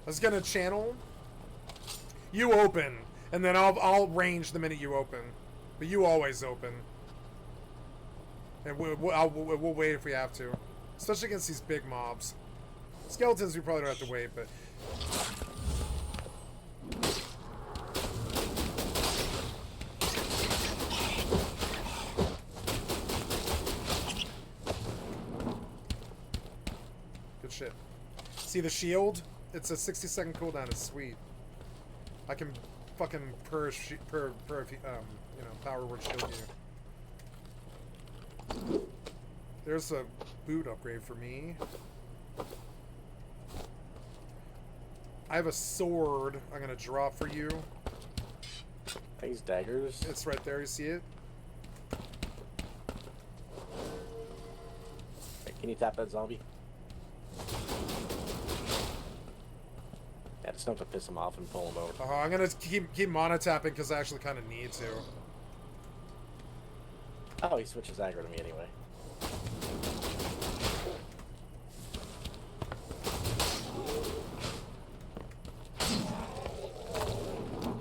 was gonna channel. You open, and then I'll range the minute you open. But you always open. And we'll wait if we have to. Especially against these big mobs. Skeletons we probably don't have to wait, but... Good shit. See the shield? It's a 60-second cooldown. It's sweet. I can fucking power word shield you. There's a boot upgrade for me. I have a sword I'm gonna drop for you. These daggers. It's right there, you see it? Hey, can you tap that zombie? Yeah, just don't have to piss him off and pull him over. I'm gonna keep mono-tapping because I actually kind of need to. Oh, he switches aggro to me anyway.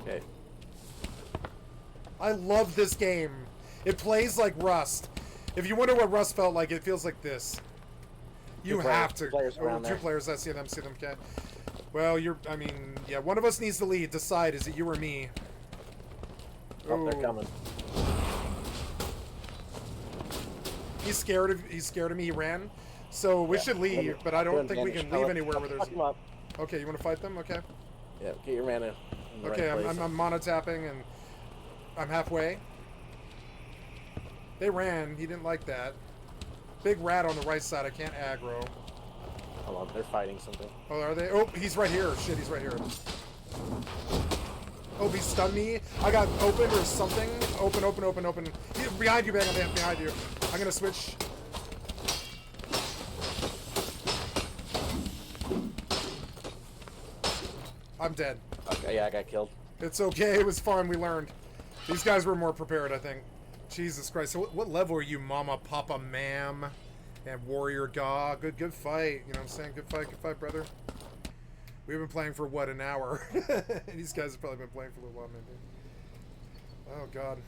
Okay. I love this game. It plays like Rust. If you wonder what Rust felt like, it feels like this. You have to. Two players around there. Two players. I see them. Okay. Well, I mean, yeah. One of us needs to lead. Decide. Is it you or me? Oh, they're coming. He's scared of me. He ran. So we should leave, but I don't think we can leave anywhere where there's. Okay, you want to fight them? Okay. Yeah, get your mana. Okay, I'm mono tapping and I'm halfway. They ran. He didn't like that. Big rat on the right side. I can't aggro. Hold on, they're fighting something. Oh, are they? Oh, he's right here. Shit, he's right here. Oh, he stunned me. I got opened or something. Open. He's behind you, man. Behind you. I'm gonna switch. I'm dead. Okay, yeah, I got killed. It's okay. It was fun. We learned. These guys were more prepared, I think. Jesus Christ. So what level are you, Mama, Papa, Ma'am, and Warrior God? Good fight. You know what I'm saying? Good fight, brother. We've been playing for, what, an hour? These guys have probably been playing for a little while, maybe. Oh, God.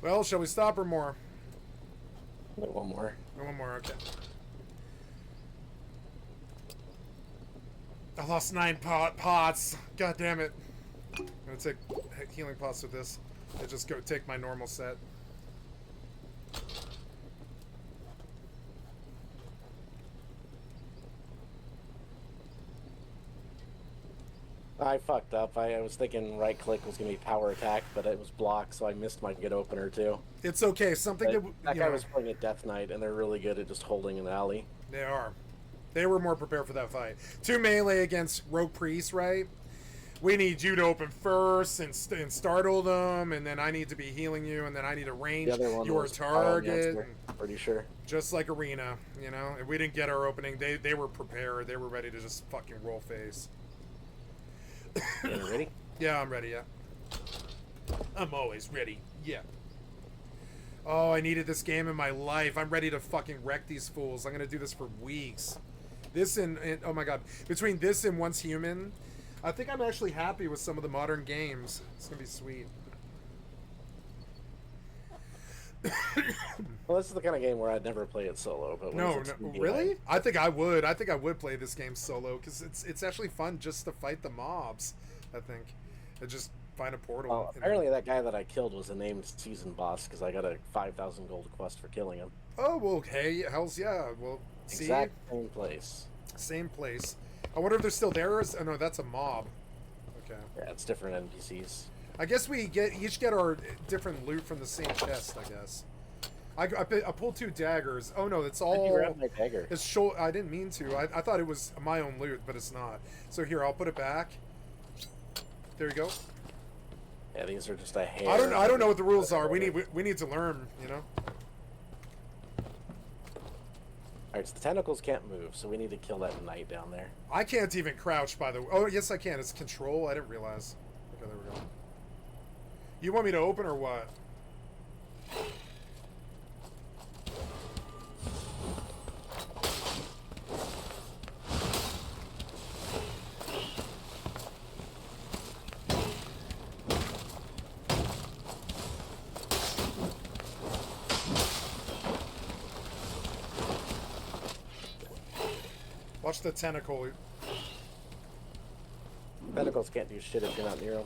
Well, shall we stop or more? Wait, one more. One more, okay. I lost 9 pots. God damn it. I'm gonna take healing pots with this. And just go take my normal set. I fucked up. I was thinking right click was going to be power attack, but it was blocked, so I missed my good opener too. It's okay. Something that guy was playing at Death Knight, and they're really good at just holding an alley. They are. They were more prepared for that fight. 2 melee against Rogue Priest, right? We need you to open first and startle them, and then I need to be healing you, and then I need to range your target. Pretty sure. Just like Arena, you know? If we didn't get our opening, they were prepared. They were ready to just fucking roll face. You ready? Yeah, I'm ready, yeah. I'm always ready, yeah. Oh, I needed this game in my life. I'm ready to fucking wreck these fools. I'm gonna do this for weeks. This and oh my god. Between this and Once Human, I think I'm actually happy with some of the modern games. It's gonna be sweet. Well, this is the kind of game where I'd never play it solo. But no, really? I think I would. I think I would play this game solo because it's actually fun just to fight the mobs. I think, and just find a portal. Well, apparently that guy that I killed was a named season boss because I got a 5,000 gold quest for killing him. Oh well, hey, hell's yeah. Well, see, exact same place. Same place. I wonder if they're still there. Oh no, that's a mob. Okay. Yeah, it's different NPCs. I guess we each get our different loot from the same chest, I guess. I pulled 2 daggers. Oh no, it's all... You grabbed my dagger. It's I didn't mean to. I thought it was my own loot, but it's not. So here, I'll put it back. There you go. Yeah, these are just a hair. I don't know what the rules are. We need to learn, you know? Alright, so the tentacles can't move, so we need to kill that knight down there. I can't even crouch, by the way. Oh, yes I can. It's control. I didn't realize. Okay, there we go. You want me to open or what? Watch the tentacle. Tentacles can't do shit if you're not near them.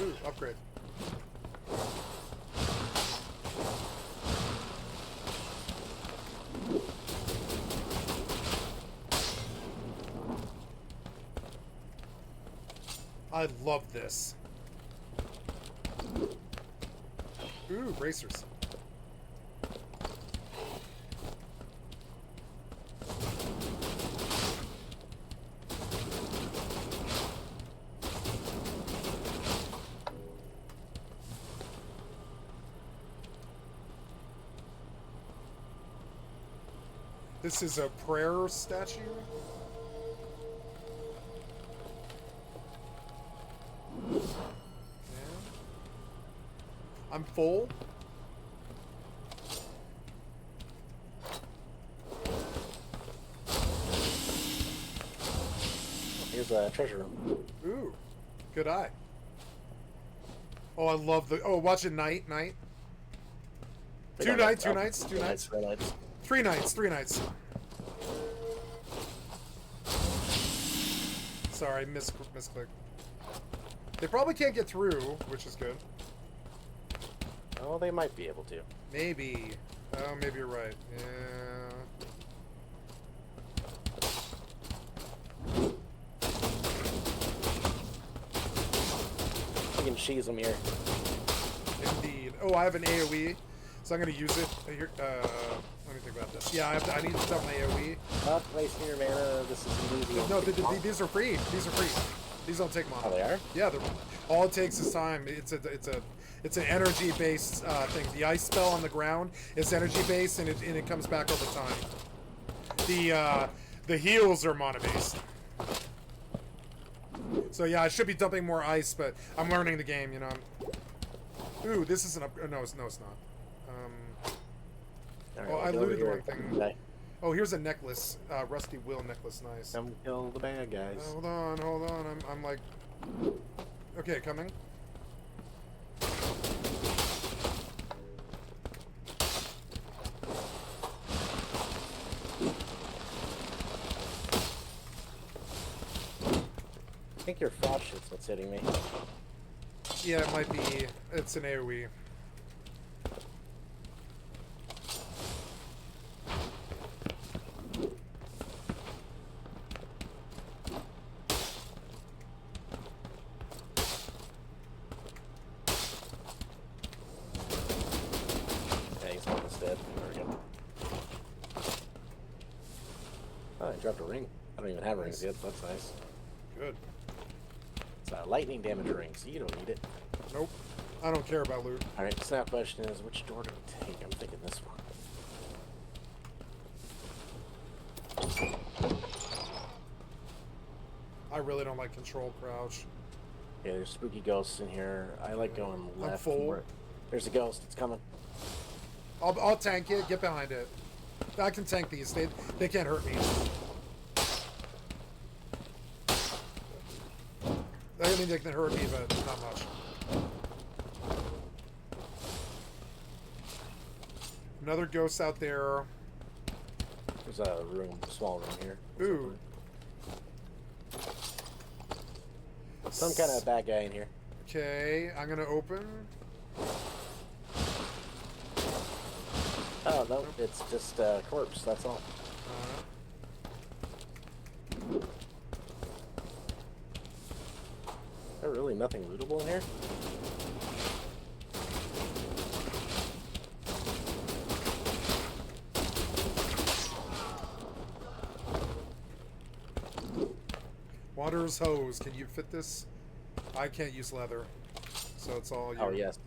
Ooh, upgrade. I love this. Ooh, bracers. This is a prayer statue. Yeah. I'm full. Here's a treasure room. Ooh, good eye. Oh, I love the. Oh, watch it, night. Two nights. 3 nights. 3 nights. 3 nights. Sorry, misclick. They probably can't get through, which is good. Oh, they might be able to. Maybe. Oh, maybe you're right. Yeah. You can cheese them here. Indeed. Oh, I have an AoE, so I'm gonna use it. Here, let me think about this. Yeah, I need to dump my AoE. Not wasting your mana. This is an easy. No, these are free. These are free. These don't take mana. Oh, they are? Yeah, all it takes is time. It's an energy based thing. The ice spell on the ground is energy based, and it comes back over time. The heals are mana based. So yeah, I should be dumping more ice, but I'm learning the game. You know. Ooh, this isn't up. No, it's not. Right, oh, I looted the wrong thing. Okay. Oh, here's a necklace. Rusty Will necklace. Nice. Come kill the bad guys. Hold on. I'm like. Okay, coming. I think your frost shit's what's hitting me. Yeah, it might be. It's an AoE. Yeah, he's almost dead. There we go. Oh, I dropped a ring. I don't even have rings yet, so that's nice. Good. It's a lightning damage ring, so you don't need it. Nope. I don't care about loot. Alright, so now the question is, which door do we take? I'm thinking this one. I really don't like control crouch. Yeah, there's spooky ghosts in here. I like going left. full. More. There's a ghost. It's coming. I'll tank it. Get behind it. I can tank these. They can't hurt me. I mean, they can hurt me, but not much. Another ghost out there. There's a room, a small room here. Ooh. Some kind of bad guy in here. Okay, I'm gonna open. Oh, no, it's just a corpse, that's all. Is there really nothing lootable in here? Water's hose. Can you fit this? I can't use leather, so it's all you. Oh, yes.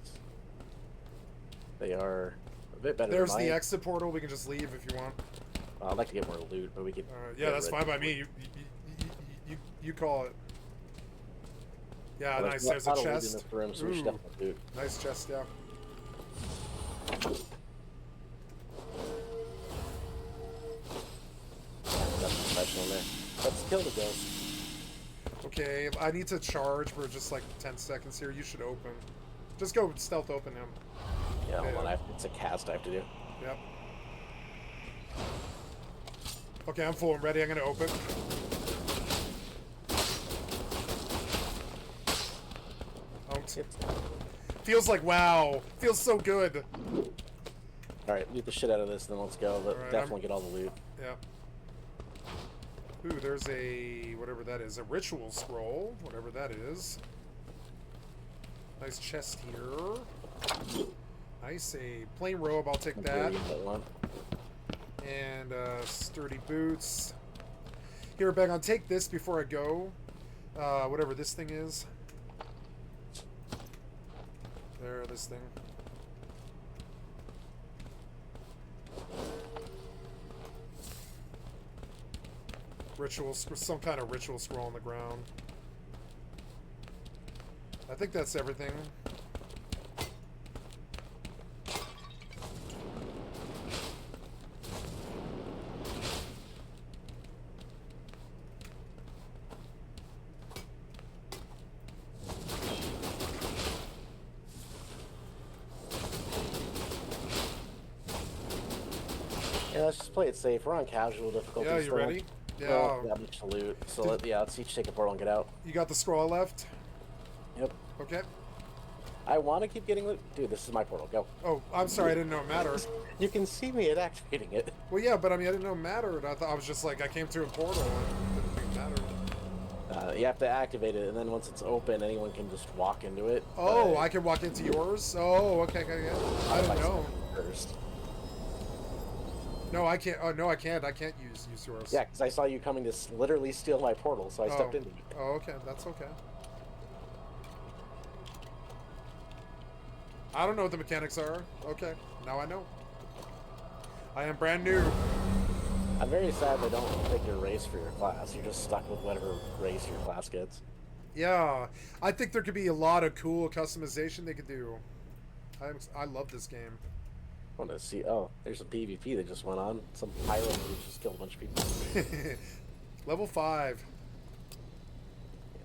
They are a bit better There's than the mine. exit portal. We can just leave if you want. I'd like to get more loot, but we could... Yeah, that's fine by me. You call it. Yeah, nice. There's a lot of loot in chest. this room, so we should definitely loot. Nice chest, yeah. Nothing special in there. Let's kill the ghost. Okay, I need to charge for just like 10 seconds here. You should open. Just go stealth open him. Yeah, hold on. It's a cast I have to do. Yep. Okay, I'm full and ready. I'm gonna open. Feels like wow. Feels so good. Alright, loot the shit out of this, then let's go. But right, definitely get all the loot. Yeah. Ooh, there's a whatever that is, a ritual scroll, whatever that is. Nice chest here. Nice, a plain robe. I'll take that. And sturdy boots. Here, Beg on. Take this before I go. Whatever this thing is. There, this thing. Ritual, some kind of ritual scroll on the ground. I think that's everything. Yeah, let's just play it safe. We're on casual difficulty. Yeah, you ready? Yeah. Well, that much to loot. So let's each take a portal and get out. You got the scroll left? Yep. Okay. I want to keep getting loot. Dude, this is my portal. Go. Oh, I'm sorry. I didn't know it mattered. You can see me at activating it. Well, yeah, but I mean, I didn't know it mattered. I thought I was just like, I came through a portal and it didn't think it mattered. You have to activate it, and then once it's open, anyone can just walk into it. Oh, I can walk into yours? Oh, okay. I didn't know. First. No, I can't. Oh, no, I can't. I can't use yours. Yeah, because I saw you coming to literally steal my portal, so I stepped into it. Oh, okay. That's okay. I don't know what the mechanics are. Okay, now I know. I am brand new. I'm very sad they don't pick your race for your class. You're just stuck with whatever race your class gets. Yeah, I think there could be a lot of cool customization they could do. I love this game. I want to see. Oh, there's a PvP that just went on. Some pyro who just killed a bunch of people. Level 5.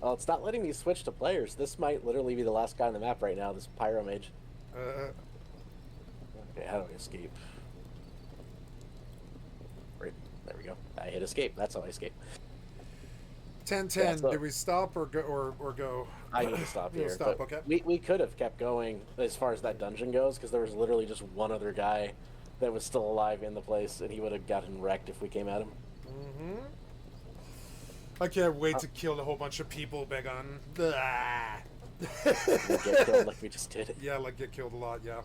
Oh, it's not letting me switch to players. This might literally be the last guy on the map right now. This pyro mage. Okay, how do I escape? Right, there we go. I hit escape. That's how I escape. 10-10. Yeah, so do we stop or go? Or go? I need to stop here. Stop. But Okay. We could have kept going as far as that dungeon goes, because there was literally just one other guy that was still alive in the place, and he would have gotten wrecked if we came at him. Mm-hmm. I can't wait to kill a whole bunch of people, Begon. Get killed like we just did. Yeah, like get killed a lot, yeah.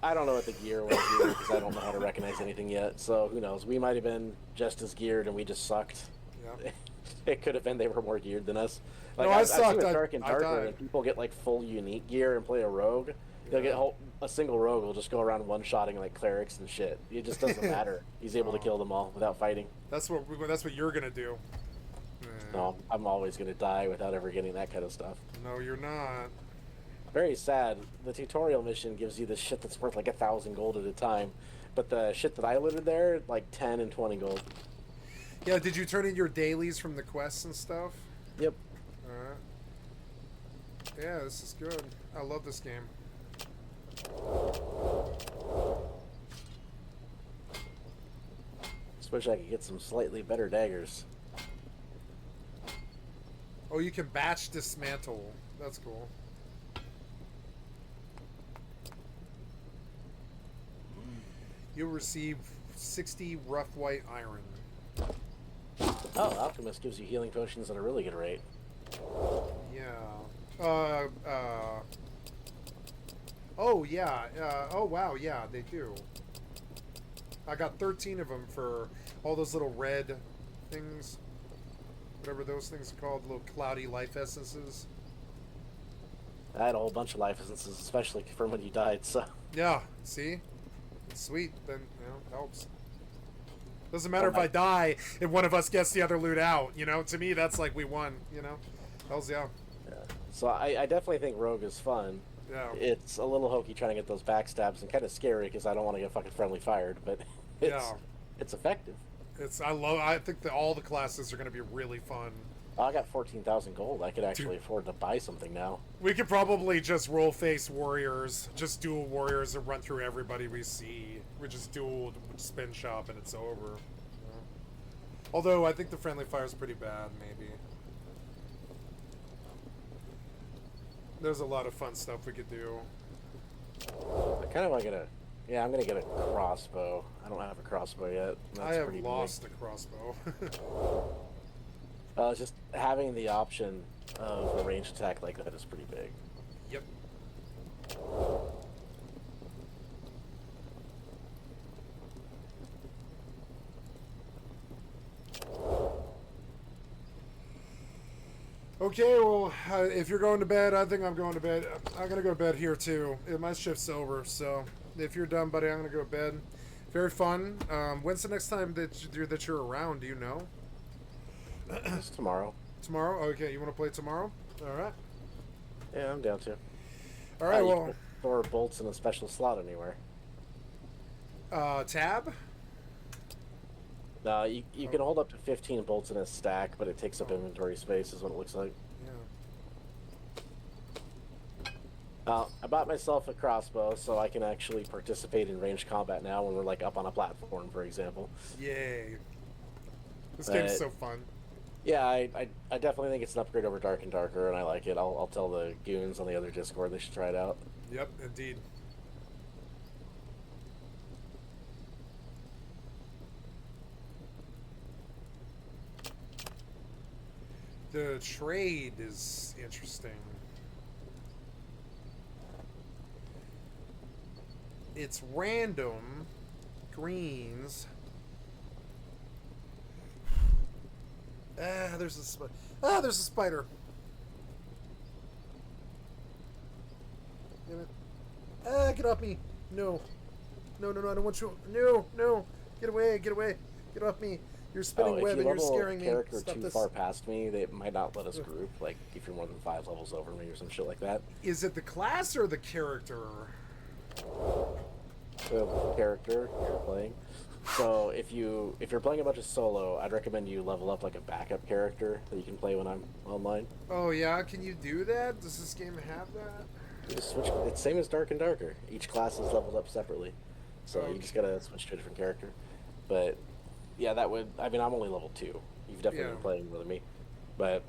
I don't know what the gear was here, because I don't know how to recognize anything yet, so who knows. We might have been just as geared and we just sucked. Yeah. It could have been they were more geared than us. Like, No, I I've sucked. seen Dark and I Darker, died. and people get like full unique gear and play a rogue. They'll get a single rogue will just go around one-shotting like clerics and shit. It just doesn't matter. He's able to kill them all without fighting. That's what you're gonna do. No, I'm always gonna die without ever getting that kind of stuff. No, you're not. Very sad. The tutorial mission gives you the shit that's worth like 1,000 gold at a time, but the shit that I looted there, like 10 and 20 gold. Yeah, did you turn in your dailies from the quests and stuff? Yep. Alright. Yeah, this is good. I love this game. Just wish I could get some slightly better daggers. Oh, you can batch dismantle. That's cool. You'll receive 60 rough white iron. Oh, Alchemist gives you healing potions at a really good rate. Yeah. Oh, yeah. Oh, wow, yeah, they do. I got 13 of them for all those little red things. Whatever those things are called, little cloudy life essences. I had a whole bunch of life essences, especially from when you died, so... Yeah, see? It's sweet, then, you know, helps. Doesn't matter if I die and one of us gets the other loot out, you know? To me, that's like we won, you know? Hells yeah. Yeah. So I definitely think Rogue is fun. Yeah. It's a little hokey trying to get those backstabs and kind of scary because I don't want to get fucking friendly fired, but it's effective. I think that all the classes are going to be really fun. Oh, I got 14,000 gold. I could actually afford to buy something now. We could probably just roll face warriors, just dual warriors and run through everybody we see. We just dual spin shop and it's over. Yeah. Although I think the friendly fire is pretty bad, maybe. There's a lot of fun stuff we could do. I kind of want to get a... Yeah, I'm going to get a crossbow. I don't have a crossbow yet. I have lost a crossbow. Just having the option of a ranged attack like that is pretty big. Yep. Okay, well, if you're going to bed, I think I'm going to bed. I'm going to go to bed here, too. My shift's over, so if you're done, buddy, I'm going to go to bed. Very fun. When's the next time that you're around? Do you know? It's tomorrow. Tomorrow? Okay, you want to play tomorrow? All right. Yeah, I'm down to. All right, You well... can store bolts in a special slot anywhere. Tab? No, you can hold up to 15 bolts in a stack, but it takes up inventory space, is what it looks like. Yeah. I bought myself a crossbow, so I can actually participate in ranged combat now when we're, like, up on a platform, for example. Yay. This game's so fun. Yeah, I definitely think it's an upgrade over Dark and Darker, and I like it. I'll tell the goons on the other Discord they should try it out. Yep, indeed. The trade is interesting. It's random greens. There's a spider. Damn it. Get off me. No. No, no, no, I don't want you. No, no. Get away, get away. Get off me. You're spinning web and you're scaring me. If you level a character Stop too this. far past me, they might not let us group, like if you're more than 5 levels over me or some shit like that. Is it the class or the character? The character you're playing. So if you're playing a bunch of solo, I'd recommend you level up like a backup character that you can play when I'm online. Oh yeah, can you do that? Does this game have that? You just switch. It's same as Dark and Darker. Each class is leveled up separately, so you just gotta switch to a different character. But yeah, that would. I mean, I'm only level 2. You've definitely been playing more than me, but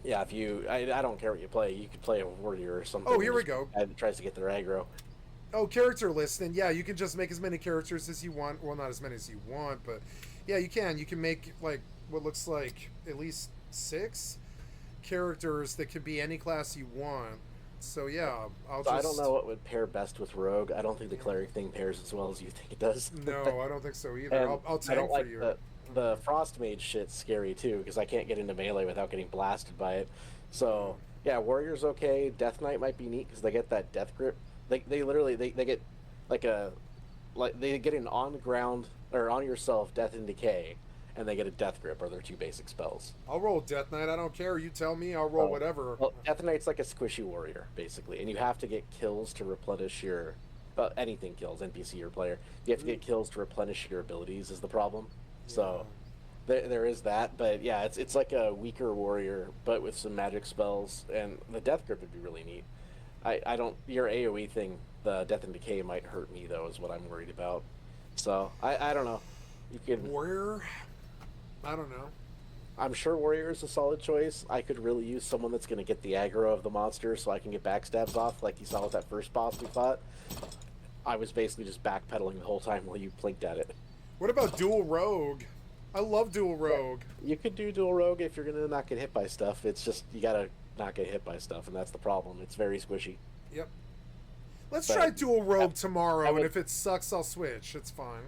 yeah, if you, I don't care what you play. You could play a warrior or something. Oh, here we go. And tries to get their aggro. Oh, character list, and yeah, you can just make as many characters as you want. Well, not as many as you want, but yeah, you can. You can make like what looks like at least 6 characters that could be any class you want. So yeah, I don't know what would pair best with Rogue. I don't think the cleric thing pairs as well as you think it does. No, I don't think so either. I'll tank for you. The Frost Mage shit's scary too because I can't get into melee without getting blasted by it. So yeah, Warrior's okay. Death Knight might be neat because they get that death grip. They literally they get they get an on the ground or on yourself death and decay, and they get a death grip or their 2 basic spells. I'll roll Death Knight. I don't care. You tell me. I'll roll whatever. Well, Death Knight's like a squishy warrior basically, and you have to get kills to replenish your anything kills NPC or player. You have to get kills to replenish your abilities is the problem. Yeah. So there is that, but yeah, it's like a weaker warrior but with some magic spells, and the death grip would be really neat. I don't. Your AoE thing, the death and decay, might hurt me though. Is what I'm worried about. So I don't know. You could warrior. I don't know. I'm sure warrior is a solid choice. I could really use someone that's going to get the aggro of the monster, so I can get backstabs off, like you saw with that first boss we fought. I was basically just backpedaling the whole time while you blinked at it. What about dual rogue? I love dual rogue. You could do dual rogue if you're going to not get hit by stuff. It's just you gotta not get hit by stuff, and that's the problem. It's very squishy. Yep. Let's try dual rogue tomorrow, and if it sucks, I'll switch. It's fine.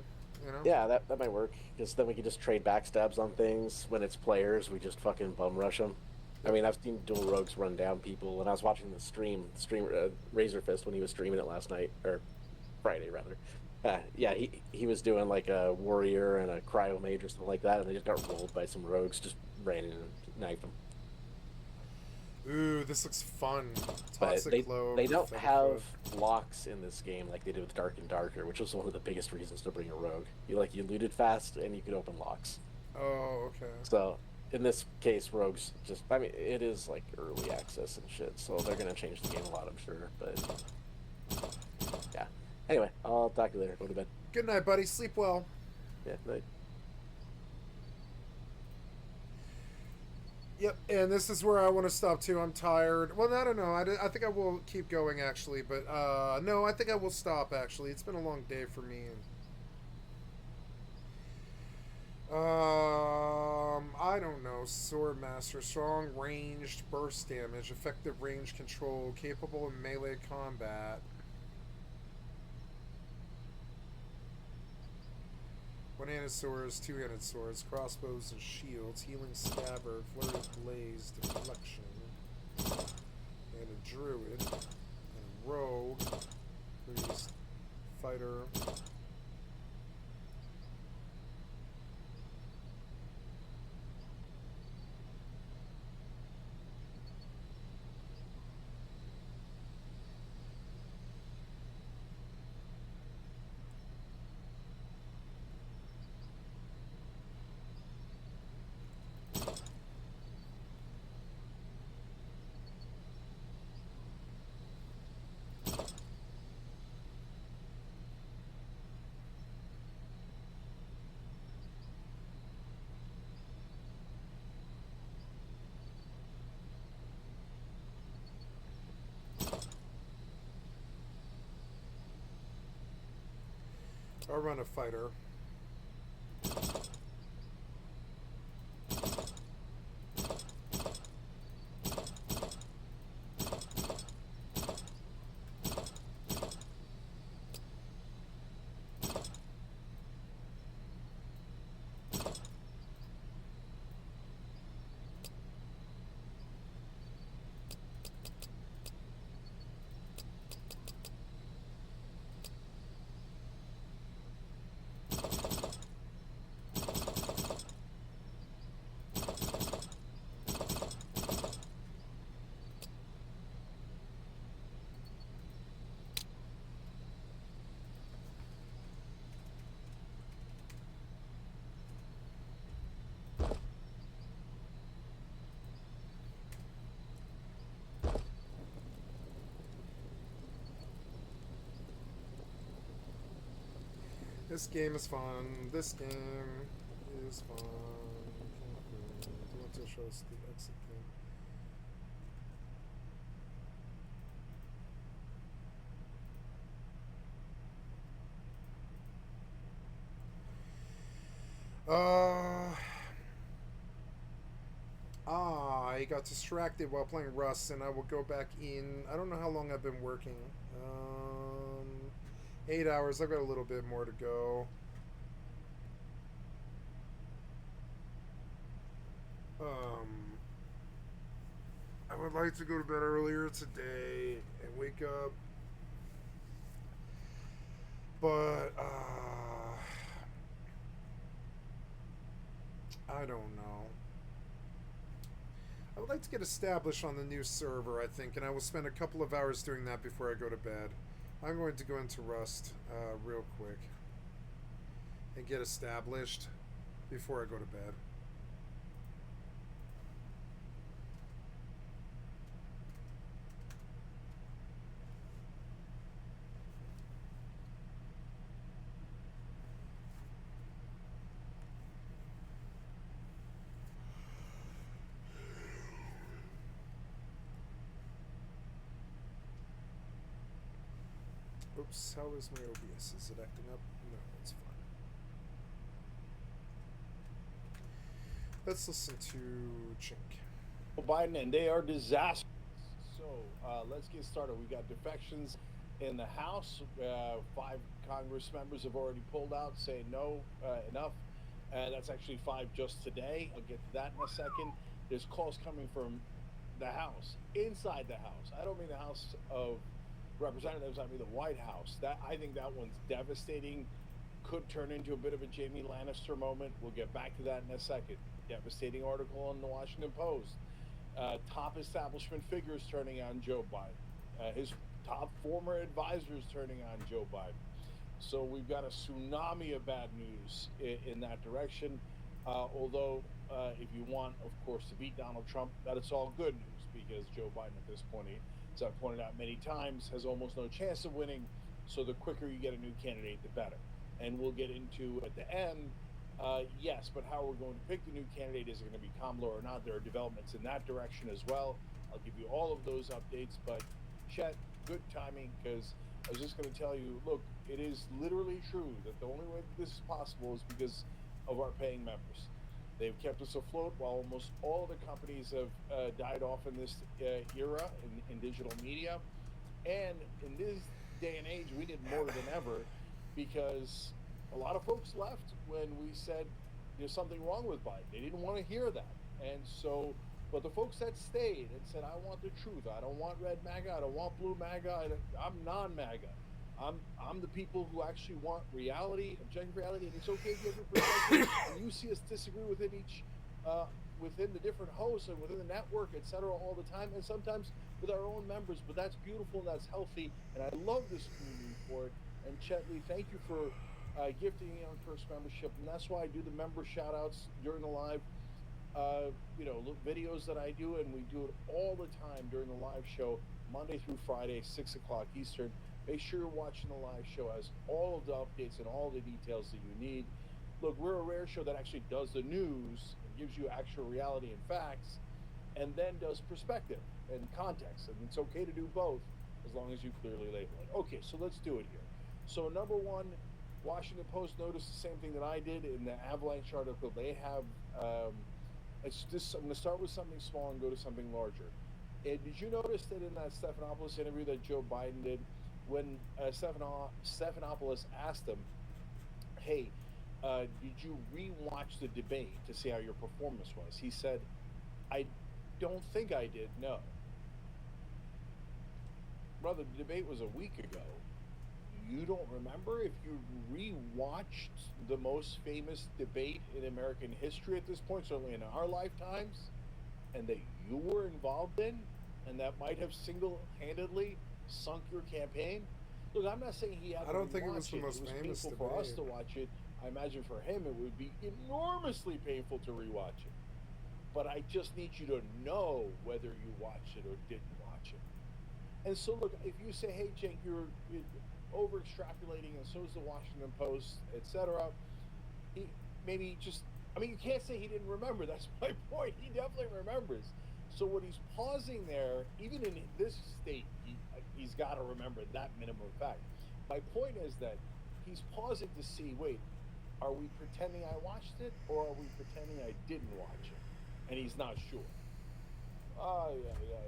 You know? Yeah, that might work. Because then we can just trade backstabs on things. When it's players, we just fucking bum rush them. I mean, I've seen dual rogues run down people. When I was watching the stream Razorfist when he was streaming it last night, or Friday rather. Yeah, he was doing like a warrior and a cryo mage or something like that, and they just got rolled by some rogues. Just ran in and knifed them. Ooh, this looks fun. Toxic they don't have locks in this game like they did with Dark and Darker, which was one of the biggest reasons to bring a rogue. You looted fast and you could open locks. Oh, okay. So in this case, Rogue's just, I mean, it is like early access and shit, so they're gonna change the game a lot, I'm sure. But yeah. Anyway, I'll talk to you later. Go to bed. Good night, buddy. Sleep well. Yeah, night. Yep, and this is where I want to stop too. I'm tired. Well, I don't know. I think I will keep going actually, but no, I think I will stop actually. It's been a long day for me. I don't know. Sword Master, strong ranged burst damage, effective range control, capable of melee combat. One-handed swords, two-handed swords, crossbows and shields, healing scabbard, flurry of blaze, deflection, and a druid, and a rogue, priest, fighter. I'll run a fighter. This game is fun. This game is fun. Do you want to show us the exit game? I got distracted while playing Rust, and I will go back in. I don't know how long I've been working. 8 hours. I've got a little bit more to go. I would like to go to bed earlier today and wake up, but I don't know. I would like to get established on the new server, I think, and I will spend a couple of hours doing that before I go to bed. I'm going to go into Rust real quick and get established before I go to bed. Oops, how is my OBS? Is it acting up? No, it's fine. Let's listen to Chink. Biden, and they are disastrous. So let's get started. We've got defections in the House. 5 Congress members have already pulled out, saying no, enough. That's actually 5 just today. I'll get to that in a second. There's calls coming from the House, inside the House. I don't mean the House of Representatives, I mean the White House. I think that one's devastating. Could turn into a bit of a Jamie Lannister moment. We'll get back to that in a second. Devastating article in the Washington Post. Top establishment figures turning on Joe Biden. His top former advisors turning on Joe Biden. So we've got a tsunami of bad news in that direction. Although, if you want, of course, to beat Donald Trump, that it's all good news because Joe Biden at this point, as I've pointed out many times, has almost no chance of winning. So the quicker you get a new candidate, the better. And we'll get into at the end, yes, but how we're going to pick the new candidate, is it going to be Kamala or not? There are developments in that direction as well. I'll give you all of those updates. But Chet, good timing, because I was just going to tell you, look, it is literally true that the only way this is possible is because of our paying members. They've kept us afloat while almost all the companies have died off in this era in digital media. And in this day and age, we need more than ever because a lot of folks left when we said there's something wrong with Biden. They didn't want to hear that. And so, but the folks that stayed and said, I want the truth. I don't want red MAGA. I don't want blue MAGA. I'm non-MAGA. I'm the people who actually want reality, objective reality, and it's okay if you have your perspective and you see us disagree within each, within the different hosts and within the network, etc., all the time, and sometimes with our own members. But that's beautiful and that's healthy, and I love this community for it. And Chet Lee, thank you for gifting me on first membership, and that's why I do the member shout outs during the live videos that I do, and we do it all the time during the live show, Monday through Friday, 6 o'clock Eastern. Make sure you're watching the live show, has all of the updates and all the details that you need. Look, we're a rare show that actually does the news and gives you actual reality and facts, and then does perspective and context, and it's okay to do both as long as you clearly label it. Okay, so let's do it here. So number one, Washington Post noticed the same thing that I did in the Avalanche article. They have, I'm going to start with something small and go to something larger. And did you notice that in that Stephanopoulos interview that Joe Biden did, when Stephanopoulos asked him, hey, did you re-watch the debate to see how your performance was? He said, I don't think I did, no. Brother, the debate was a week ago. You don't remember? If you re-watched the most famous debate in American history at this point, certainly in our lifetimes, and that you were involved in, and that might have single-handedly sunk your campaign. Look, I'm not saying he had to I don't think it was rewatch the most famous painful for us debate. to watch it. I imagine for him it would be enormously painful to rewatch it. But I just need you to know whether you watched it or didn't watch it. And so, look, if you say, hey, Cenk, you're over extrapolating, and so is the Washington Post, etc., maybe just, I mean, you can't say he didn't remember. That's my point. He definitely remembers. So what he's pausing there, even in this state, he's got to remember that minimum fact. My point is that he's pausing to see, wait, are we pretending I watched it, or are we pretending I didn't watch it? And he's not sure. Oh, yeah.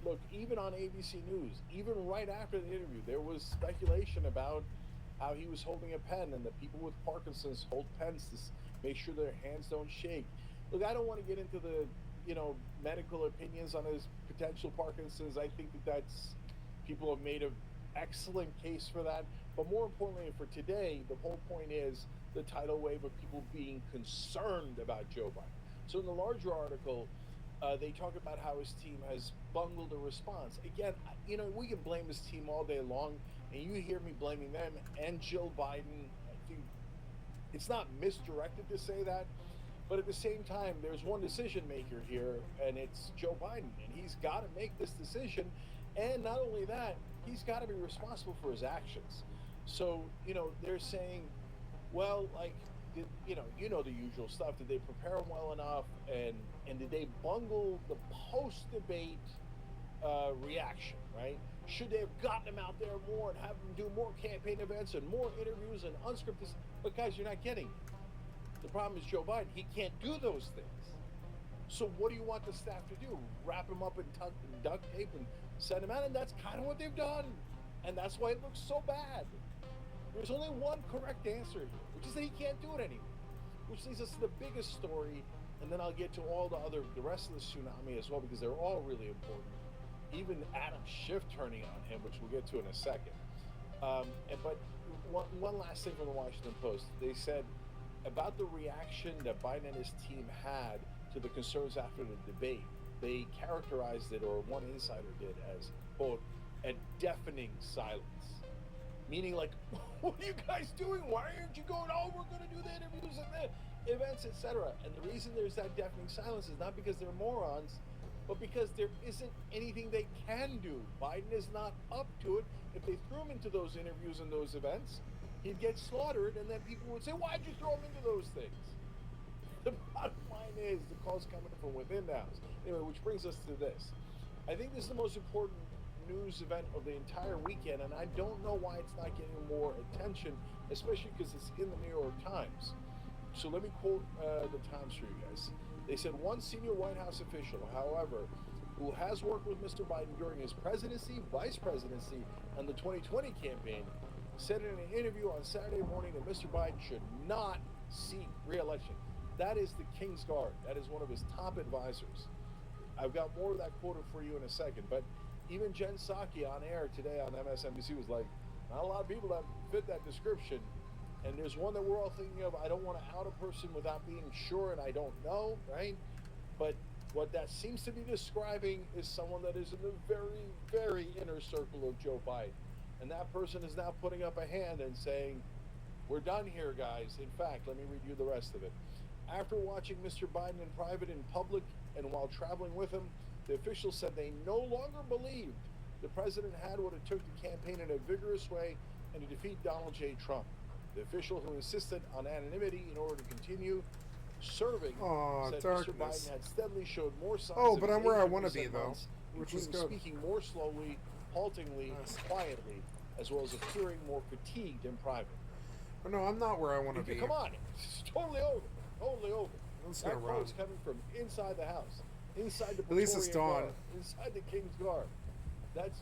Look, even on ABC News, even right after the interview, there was speculation about how he was holding a pen, and that people with Parkinson's hold pens to make sure their hands don't shake. Look, I don't want to get into the medical opinions on his potential Parkinson's. I think that's people have made an excellent case for that. But more importantly for today, the whole point is the tidal wave of people being concerned about Joe Biden. So in the larger article, they talk about how his team has bungled a response. Again, we can blame his team all day long, and you hear me blaming them and Jill Biden. I think it's not misdirected to say that. But at the same time, there's one decision maker here, and it's Joe Biden, and he's got to make this decision. And not only that, he's got to be responsible for his actions. So, they're saying, well, like, the usual stuff. Did they prepare him well enough? And did they bungle the post-debate reaction, right? Should they have gotten him out there more and have him do more campaign events and more interviews and unscripted? But guys, you're not getting it. The problem is Joe Biden. He can't do those things. So what do you want the staff to do? Wrap him up in duct tape and send him out? And that's kind of what they've done. And that's why it looks so bad. There's only one correct answer here, which is that he can't do it anymore. Which leads us to the biggest story, and then I'll get to the rest of the tsunami as well, because they're all really important. Even Adam Schiff turning on him, which we'll get to in a second. But one last thing from the Washington Post. They said, about the reaction that Biden and his team had to the concerns after the debate, they characterized it, or one insider did, as, quote, a deafening silence. Meaning, like, what are you guys doing? Why aren't you going, oh, we're going to do the interviews and that? events, etc. And the reason there's that deafening silence is not because they're morons, but because there isn't anything they can do. Biden is not up to it. If they threw him into those interviews and those events, he'd get slaughtered, and then people would say, why'd you throw him into those things? The bottom line is the call's coming from within the House. Anyway, which brings us to this. I think this is the most important news event of the entire weekend, and I don't know why it's not getting more attention, especially because it's in the New York Times. So let me quote the Times for you guys. They said one senior White House official, however, who has worked with Mr. Biden during his presidency, vice presidency, and the 2020 campaign, said in an interview on Saturday morning that Mr. Biden should not seek re-election. That is the King's Guard. That is one of his top advisors. I've got more of that quoted for you in a second, but even Jen Psaki on air today on MSNBC was like, not a lot of people that fit that description. And there's one that we're all thinking of. I don't want to out a person without being sure, and I don't know, right? But what that seems to be describing is someone that is in the very, very inner circle of Joe Biden. And that person is now putting up a hand and saying, we're done here, guys. In fact, let me read you the rest of it. After watching Mr. Biden in private, in public, and while traveling with him, the officials said they no longer believed the president had what it took to campaign in a vigorous way and to defeat Donald J. Trump. The official who insisted on anonymity in order to continue serving said darkness. Mr. Biden had steadily showed more signs of but his I'm where I 80% want to be, though, months, which is including good. speaking more slowly, haltingly, Nice. and quietly, as well as appearing more fatigued in private. But no, I'm not where I want to be. Come on, it's totally over. Totally over. I'm just That gonna quote's run. coming from inside the house, inside the At least it's Praetorian dawn. Guard, inside the King's Guard. That's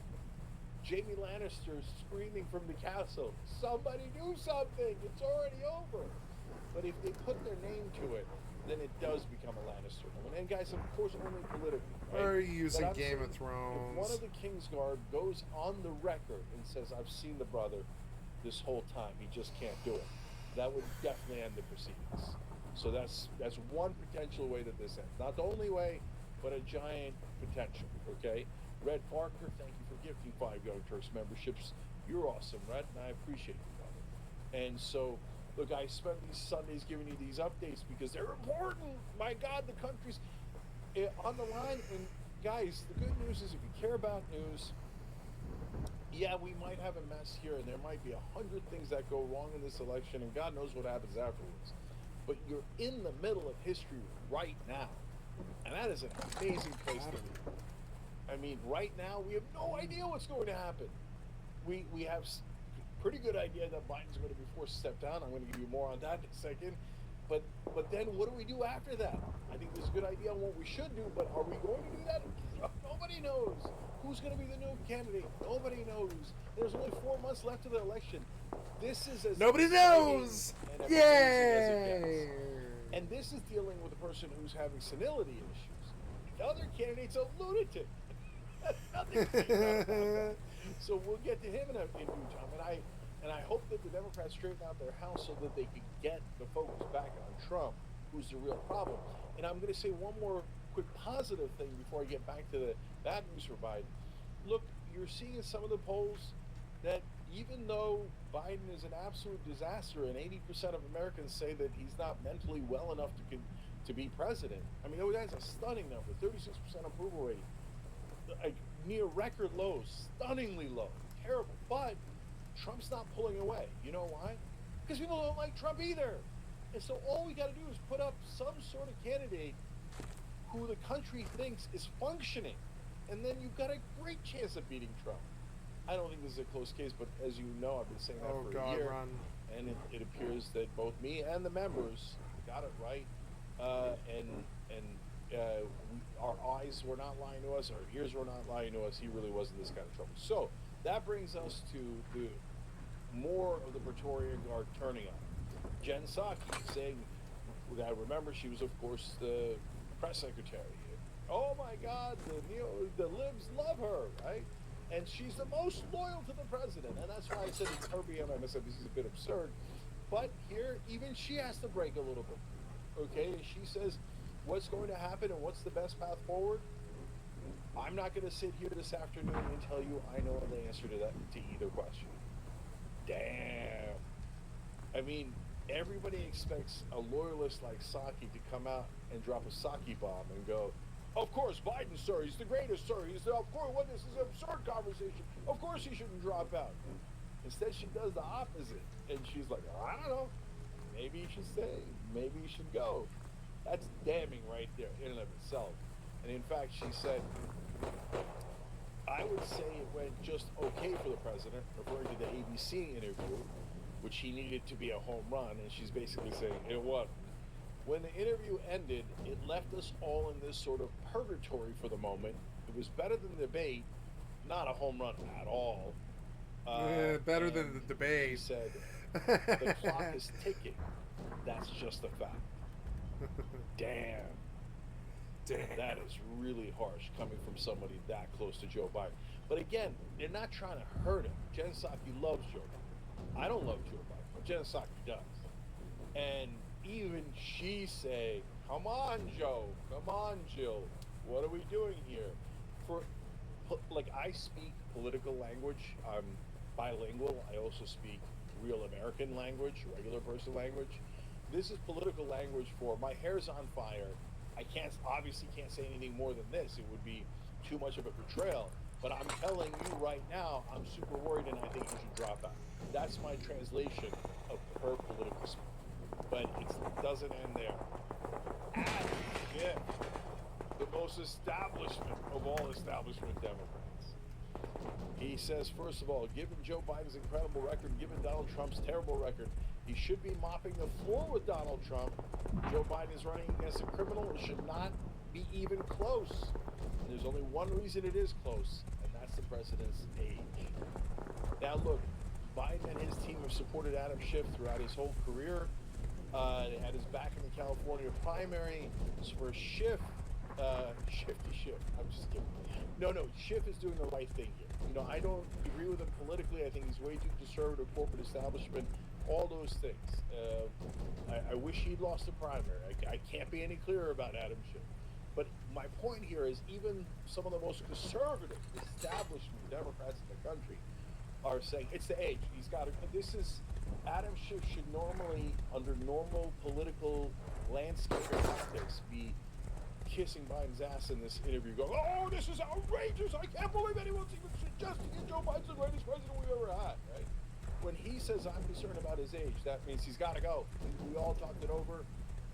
Jamie Lannister screaming from the castle, somebody do something, it's already over. But if they put their name to it, then it does become a Lannister moment. And guys, of course, only politically. Right? Are you using But I'm Game of saying, if one Thrones? of the King's Guard goes on the record and says, I've seen the brother this whole time, he just can't do it, that would definitely end the proceedings. So that's one potential way that this ends. Not the only way, but a giant potential, okay? Red Parker, thank you for gifting 5 Young Turks memberships. You're awesome, Red, and I appreciate you, brother. And so, look, I spend these Sundays giving you these updates because they're important. My God, the country's on the line. And guys, the good news is if you care about news, yeah, we might have a mess here, and there might be 100 things that go wrong in this election, and God knows what happens afterwards. But you're in the middle of history right now, and that is an amazing place to be. I mean, right now, we have no idea what's going to happen. We have pretty good idea that Biden's going to be forced to step down. I'm going to give you more on that in a second. But then what do we do after that? I think there's a good idea on what we should do, but are we going to do that? Nobody knows. Who's going to be the new candidate? Nobody knows. There's only 4 months left of the election. This is as Nobody knows! and as amazing as it Yay! gets. And this is dealing with a person who's having senility issues. The other candidate's a lunatic. Nothing to be done about that. So we'll get to him in due time. And I hope that the Democrats straighten out their house so that they can get the focus back on Trump, who's the real problem. And I'm going to say one more quick positive thing before I get back to the bad news for Biden. Look, you're seeing in some of the polls that even though Biden is an absolute disaster and 80% of Americans say that he's not mentally well enough to be president, I mean, that's a stunning number, 36% approval rating, like near record lows, stunningly low, terrible. But Trump's not pulling away. You know why? Because people don't like Trump either. And so all we got to do is put up some sort of candidate who the country thinks is functioning. And then you've got a great chance of beating Trump. I don't think this is a close case, but as you know, I've been saying that for a year. Run. And it appears that both me and the members got it right. Our eyes were not lying to us. Our ears were not lying to us. He really was in this kind of trouble. So that brings us to the more of the Praetorian Guard turning on. Jen Psaki saying that, remember, she was, of course, the press secretary. Oh my God, the libs love her, right? And she's the most loyal to the president. And that's why I said it's her being on MSNBC is a bit absurd. But here, even she has to break a little bit. Okay, she says what's going to happen and what's the best path forward. I'm not going to sit here this afternoon and tell you I know the answer to either question. Damn. I mean, everybody expects a loyalist like Psaki to come out and drop a Psaki bomb and go, of course, Biden, sir, he's the greatest, sir. He's the, of course, what, this is an absurd conversation. Of course he shouldn't drop out. Instead, she does the opposite. And she's like, I don't know. Maybe you should stay. Maybe you should go. That's damning right there in and of itself. And in fact, she said, I would say it went just okay for the president, referring to the ABC interview, which he needed to be a home run. And she's basically saying it wasn't. When the interview ended, it left us all in this sort of purgatory for the moment. It was better than the debate, not a home run at all. Better than the debate. He said, the clock is ticking. That's just a fact. Damn. That is really harsh coming from somebody that close to Joe Biden. But again, they're not trying to hurt him. Jen Psaki loves Joe Biden. I don't love Joe Biden, but Jen Psaki does. And even she's saying, come on, Joe. Come on, Jill. What are we doing here? I speak political language. I'm bilingual. I also speak real American language, regular person language. This is political language for my hair's on fire. I obviously can't say anything more than this. It would be too much of a betrayal. But I'm telling you right now, I'm super worried and I think you should drop out. That's my translation of her political speech. But it doesn't end there. Adam Schiff, the most establishment of all establishment Democrats. He says, first of all, given Joe Biden's incredible record, given Donald Trump's terrible record, he should be mopping the floor with Donald Trump. Joe Biden is running against a criminal. It should not be even close. And there's only one reason it is close, and that's the president's age. Now, look, Biden and his team have supported Adam Schiff throughout his whole career. They had his back in the California primary. So for Schiff, Shifty Schiff, I'm just kidding. No, Schiff is doing the right thing here. I don't agree with him politically. I think he's way too conservative, corporate establishment, all those things. I wish he'd lost the primary. I can't be any clearer about Adam Schiff. But my point here is even some of the most conservative establishment Democrats in the country are saying it's the age. He's got to. Adam Schiff should normally, under normal political landscape and context, be kissing Biden's ass in this interview, going, "Oh, this is outrageous! I can't believe anyone's even suggesting that Joe Biden's the greatest president we've ever had." Right? When he says, "I'm concerned about his age," that means he's got to go. We all talked it over.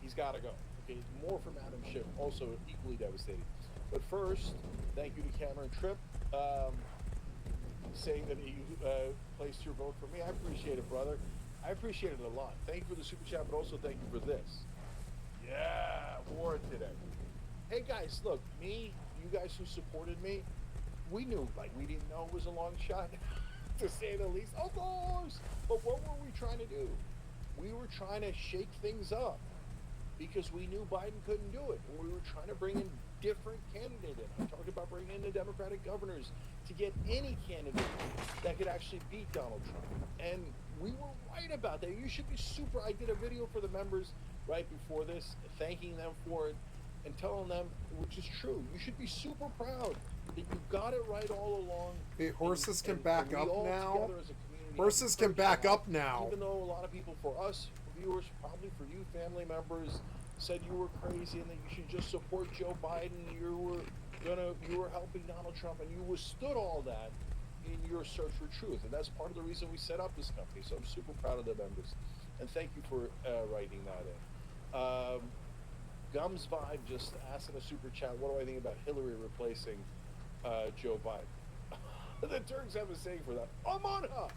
He's got to go. Okay, more from Adam Schiff, also equally devastating. But first, thank you to Cameron Tripp, saying that you placed your vote for me. I appreciate it, brother. I appreciate it a lot. Thank you for the super chat, but also thank you for this. Yeah, war today. Hey guys, look, you guys who supported me, we knew, we didn't know it was a long shot, to say the least. Of course! But what were we trying to do? We were trying to shake things up because we knew Biden couldn't do it. And we were trying to bring in different candidates. I talked about bringing in the Democratic governors to get any candidate that could actually beat Donald Trump. And we were right about that. You should be super. I did a video for the members right before this, thanking them for it and telling them, which is true, you should be super proud that you got it right all along. Hey, horses can back up now. Community, Horses can back up now. Even though a lot of people, for us viewers, probably for you family members, said you were crazy and that you should just support Joe Biden. You were helping Donald Trump, and you withstood all that in your search for truth. And that's part of the reason we set up this company. So I'm super proud of the members, and thank you for writing that in. Gums Vibe just asked in a super chat, what do I think about Hillary replacing Joe Biden? The Turks have a saying for that, Amanha,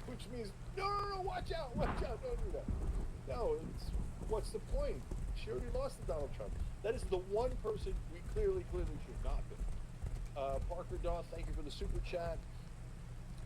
which means, no, watch out, don't do that. No, what's the point? She already lost to Donald Trump. That is the one person we clearly should not be. Parker Dawn, thank you for the super chat.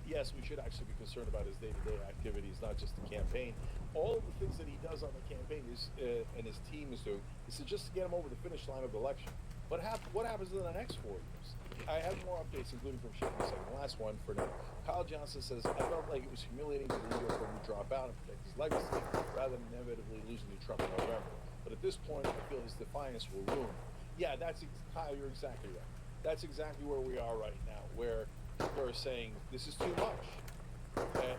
Yes, we should actually be concerned about his day-to-day activities, not just the campaign. All of the things that he does on the campaign and his team is doing is just to get him over the finish line of the election. But what happens in the next 4 years? I have more updates, including from Shane in a second. Last one for now. Kyle Johnson says, I felt like it was humiliating to the New Yorker to drop out and protect his legacy rather than inevitably losing to Trump in November. But at this point, I feel his defiance will ruin. Yeah, Kyle, you're exactly right. That's exactly where we are right now, where people are saying, this is too much.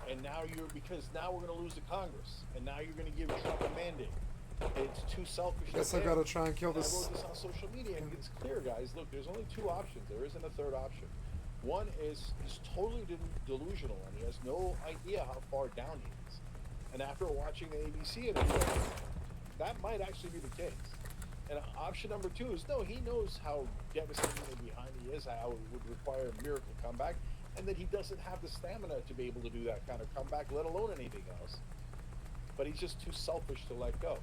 And now because now we're going to lose the Congress, and now you're going to give Trump a mandate. It's too selfish. Guess I gotta try and kill and this. I wrote this on social media, and it's clear, guys. Look, there's only two options. There isn't a third option. One is he's totally delusional, and he has no idea how far down he is. And after watching the ABC interview, that might actually be the case. And option number two is no, he knows how devastatingly behind he is, how it would require a miracle comeback, and that he doesn't have the stamina to be able to do that kind of comeback, let alone anything else. But he's just too selfish to let go.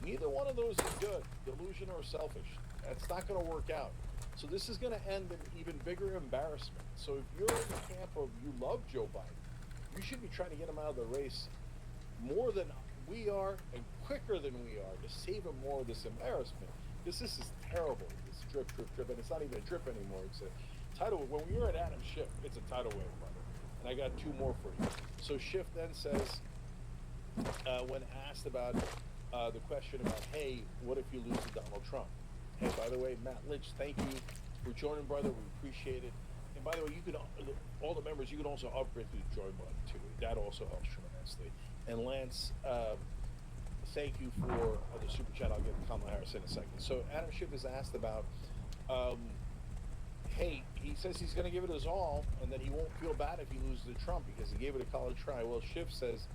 Neither one of those is good, delusion or selfish. That's not going to work out. So this is going to end in even bigger embarrassment. So if you're in the camp of you love Joe Biden, you should be trying to get him out of the race more than we are and quicker than we are to save him more of this embarrassment. Because this is terrible, this drip, and it's not even a drip anymore. It's a tidal wave. When we were at Adam Schiff, it's a tidal wave, brother. And I got two more for you. So Schiff then says, when asked about the question about, hey, what if you lose to Donald Trump? Hey, by the way, Matt Lynch, thank you for joining, brother. We appreciate it. And by the way, you can all the members, you can also upgrade through the join button too. That also helps tremendously. And Lance, thank you for the super chat. I'll get Kamala Harris in a second. So Adam Schiff is asked about, hey, he says he's going to give it his all, and that he won't feel bad if he loses to Trump because he gave it a college try. Well, Schiff says,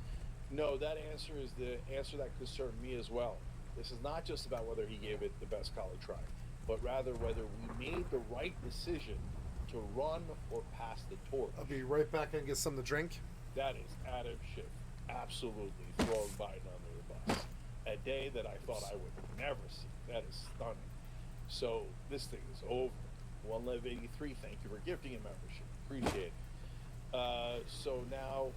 no, that answer is the answer that concerned me as well. This is not just about whether he gave it the best college try, but rather whether we made the right decision to run or pass the torch. I'll be right back and get something to drink. That is Adam Schiff absolutely throwing Biden under the bus. A day that I thought I would never see. That is stunning. So this thing is over. One Live 83, thank you for gifting a membership. Appreciate it. So now,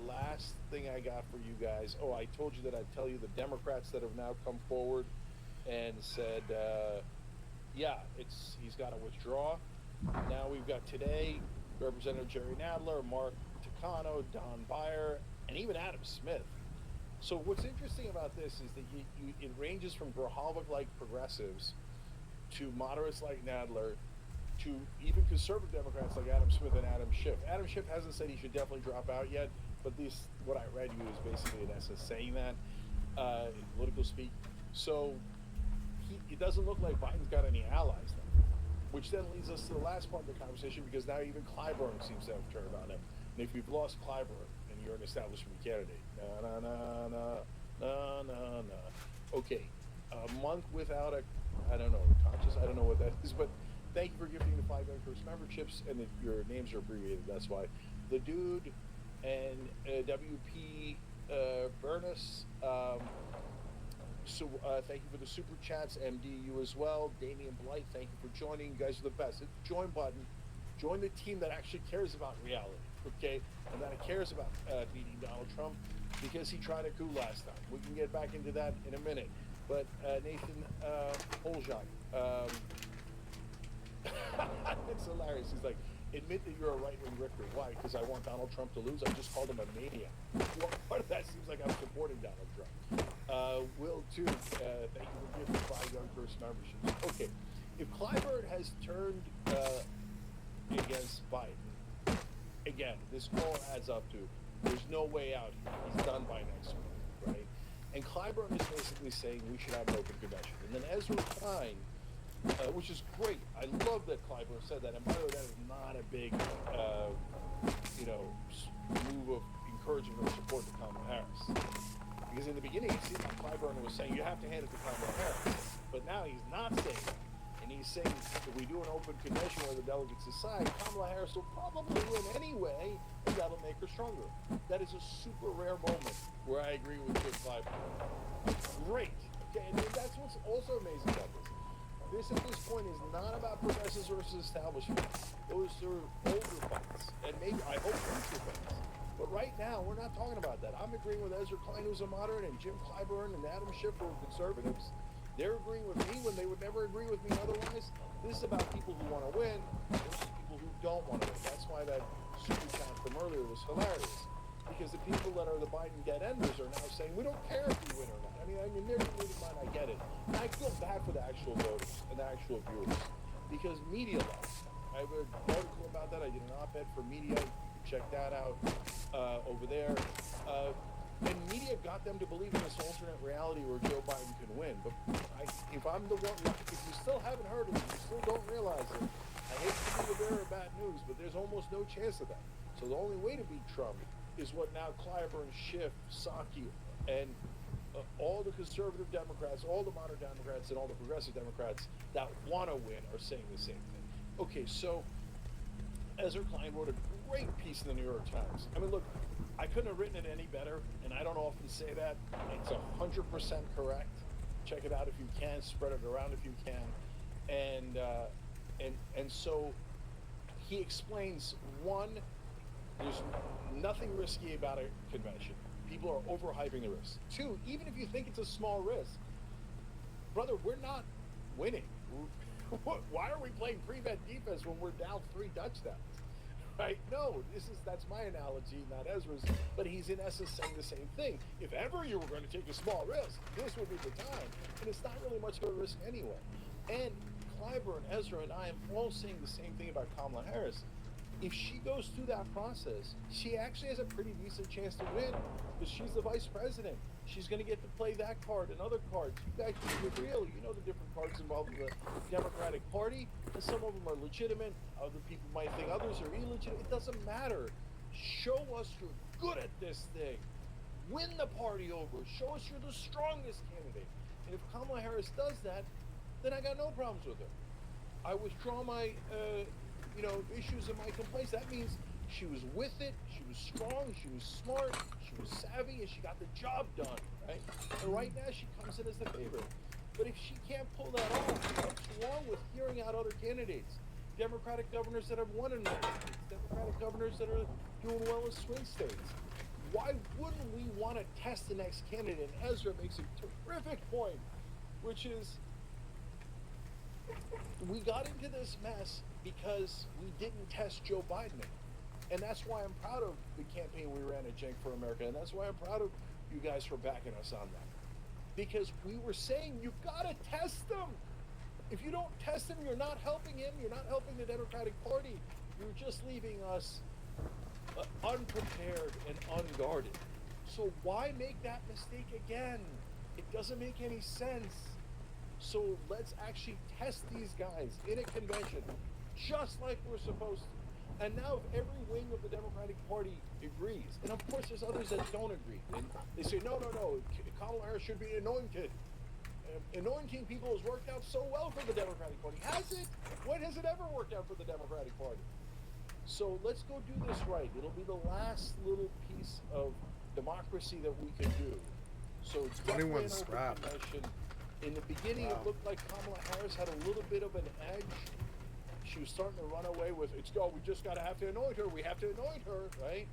last thing I got for you guys. Oh, I told you that I'd tell you the Democrats that have now come forward and said, yeah, he's got to withdraw. Now we've got today Representative Jerry Nadler, Mark Takano, Don Beyer, and even Adam Smith. So what's interesting about this is that it ranges from Grahalvik-like progressives to moderates like Nadler to even conservative Democrats like Adam Smith and Adam Schiff. Adam Schiff hasn't said he should definitely drop out yet, but what I read you is basically in essence saying that in political speak. So it doesn't look like Biden's got any allies now, which then leads us to the last part of the conversation, because now even Clyburn seems to have turned on him. And if you've lost Clyburn and you're an establishment candidate, okay, a month without I don't know what that is, but thank you for giving the 5 Anchors memberships, and if your names are abbreviated, that's why. The Dude and WP Burnus, so thank you for the super chats. MDU as well. Damian Blight, thank you for joining. You guys are the best. Hit the join button. Join the team that actually cares about reality, okay? And that cares about beating Donald Trump, because he tried a coup last time. We can get back into that in a minute. But Nathan Holjak, it's hilarious. He's like, admit that you're a right-wing grifter. Why? Because I want Donald Trump to lose? I just called him a maniac. Part of that seems like I'm supporting Donald Trump. Will, too, thank you for giving 5 young first memberships. Okay, if Clyburn has turned against Biden, again, this all adds up to there's no way out here. He's done by next week, right? And Clyburn is basically saying we should have an open convention. And then Ezra Klein, which is great. I love that Clyburn said that. And by the way, that is not a big, move of encouragement or support to Kamala Harris. Because in the beginning, it seemed like Clyburn was saying you have to hand it to Kamala Harris. But now he's not saying that. And he's saying if we do an open convention where the delegates decide, Kamala Harris will probably win anyway, and that'll make her stronger. That is a super rare moment where I agree with Jim Clyburn. Great. Okay, and that's what's also amazing about this. This at this point is not about progressives versus establishment. Those are older fights, and maybe I hope future fights. But right now, we're not talking about that. I'm agreeing with Ezra Klein, who's a moderate, and Jim Clyburn and Adam Schiff, who are conservatives. They're agreeing with me when they would never agree with me otherwise. This is about people who want to win versus people who don't want to win. That's why that super chat from earlier was hilarious. Because the people that are the Biden dead enders are now saying, we don't care if we win or not. I mean, never in mind, I get it. And I feel bad for the actual voters and the actual viewers. Because media loves. I have an article about that. I did an op-ed for Media Check that out over there. And media got them to believe in this alternate reality where Joe Biden can win. But if I'm the one, if you still haven't heard of it, you still don't realize it, I hate to be the bearer of bad news, but there's almost no chance of that. So the only way to beat Trump is what now Clyburn, Schiff, Psaki, and all the conservative Democrats, all the modern Democrats, and all the progressive Democrats that want to win are saying the same thing. Okay, so Ezra Klein wrote a great piece in the New York Times. I mean, look, I couldn't have written it any better, and I don't often say that. It's 100% correct. Check it out if you can. Spread it around if you can. And so he explains, one, there's nothing risky about a convention. People are overhyping the risk. Two, even if you think it's a small risk, brother, we're not winning. Why are we playing prevent defense when we're down 3 touchdowns? Right? No, that's my analogy, not Ezra's, but he's in essence saying the same thing. If ever you were going to take a small risk, this would be the time. And it's not really much of a risk anyway. And Clyburn, Ezra, and I am all saying the same thing about Kamala Harris. If she goes through that process, she actually has a pretty decent chance to win because she's the vice president. She's going to get to play that card and other cards. You guys keep it real. You know the different cards involved in the Democratic Party, and some of them are legitimate. Other people might think others are illegitimate. It doesn't matter. Show us you're good at this thing. Win the party over. Show us you're the strongest candidate. And if Kamala Harris does that, then I got no problems with her. I withdraw my issues and my complaints. That means she was with it, she was strong, she was smart, she was savvy, and she got the job done, right? And right now she comes in as the favorite. But if she can't pull that off, what's wrong with hearing out other candidates? Democratic governors that have won in many states, Democratic governors that are doing well in swing states. Why wouldn't we want to test the next candidate? And Ezra makes a terrific point, which is we got into this mess because we didn't test Joe Biden. And that's why I'm proud of the campaign we ran at Jank for America. And that's why I'm proud of you guys for backing us on that. Because we were saying, you've got to test them. If you don't test him, you're not helping him. You're not helping the Democratic Party. You're just leaving us unprepared and unguarded. So why make that mistake again? It doesn't make any sense. So let's actually test these guys in a convention, just like we're supposed to. And now if every wing of the Democratic Party agrees, and of course there's others that don't agree, and they say, no, Kamala Harris should be anointed. Anointing people has worked out so well for the Democratic Party. Has it? When has it ever worked out for the Democratic Party? So let's go do this right. It'll be the last little piece of democracy that we can do. So it's definitely an open convention. In the beginning, It looked like Kamala Harris had a little bit of an edge. She was starting to run away with, we just got to have to anoint her. We have to anoint her, right?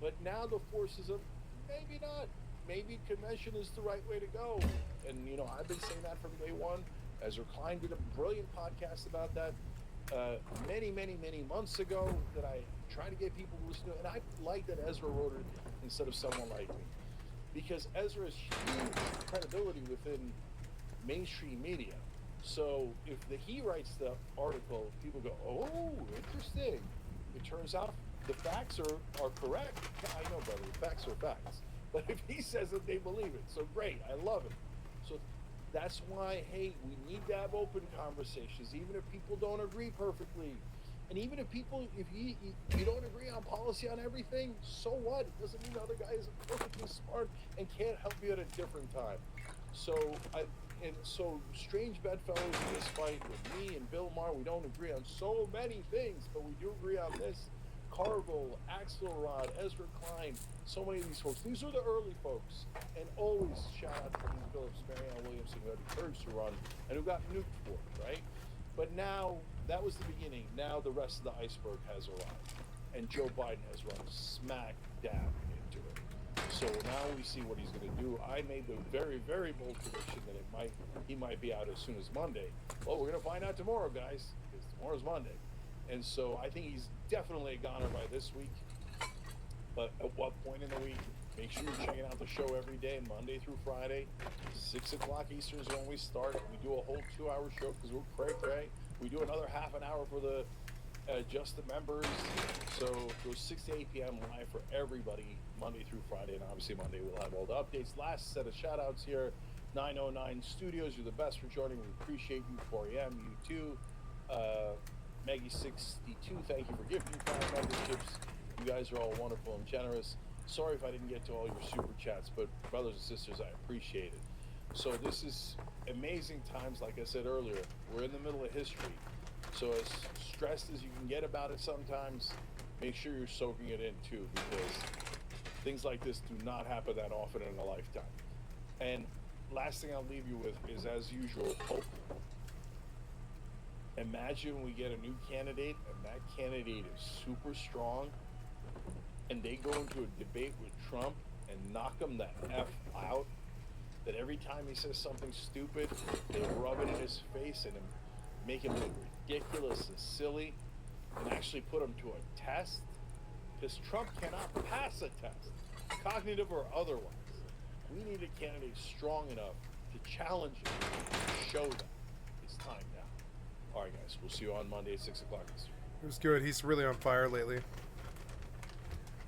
But now the forces of, maybe not. Maybe convention is the right way to go. And, I've been saying that from day one. Ezra Klein did a brilliant podcast about that many, many, many months ago that I try to get people to listen to. And I like that Ezra wrote it instead of someone like me. Because Ezra has huge credibility within mainstream media. So if he writes the article, people go, oh, interesting. It turns out the facts are correct. I know, brother, the facts are facts. But if he says it, they believe it. So great, I love it. So that's why, hey, we need to have open conversations, even if people don't agree perfectly. And even if you don't agree on policy on everything, so what? It doesn't mean the other guy isn't perfectly smart and can't help you at a different time. So strange bedfellows in this fight with me and Bill Maher, we don't agree on so many things, but we do agree on this. Carville, Axelrod, Ezra Klein, so many of these folks. These are the early folks. And always shout out to Dean Phillips, Marianne Williamson, who had the courage to run, and who got nuked for it, right? But now, that was the beginning. Now the rest of the iceberg has arrived. And Joe Biden has run smack dab into it. So now we see what he's going to do. I made the very, very bold prediction that he might be out as soon as Monday. Well, we're going to find out tomorrow, guys, because tomorrow's Monday. And so I think he's definitely a goner by this week. But at what point in the week? Make sure you're checking out the show every day, Monday through Friday. 6 o'clock Eastern is when we start. We do a whole 2-hour show because we're cray-cray. We do another half an hour for the just the members. So it goes 6 to 8 p.m. live for everybody, Monday through Friday, and obviously Monday we'll have all the updates. Last set of shout outs here. 909 Studios, you're the best for joining. We appreciate you. 4am, you too. Maggie62, thank you for gifting Prime memberships. You guys are all wonderful and generous. Sorry if I didn't get to all your super chats, but brothers and sisters, I appreciate it. So this is amazing times. Like I said earlier, we're in the middle of history. So as stressed as you can get about it sometimes, make sure you're soaking it in too, because things like this do not happen that often in a lifetime. And last thing I'll leave you with is, as usual, hope. Imagine we get a new candidate and that candidate is super strong and they go into a debate with Trump and knock him the F out, that every time he says something stupid, they rub it in his face and make him look ridiculous and silly and actually put him to a test, because Trump cannot pass a test, cognitive or otherwise. We need a candidate strong enough to challenge him, to show them it's time now. All right, guys, we'll see you on Monday at 6 o'clock. It was good. He's really on fire lately.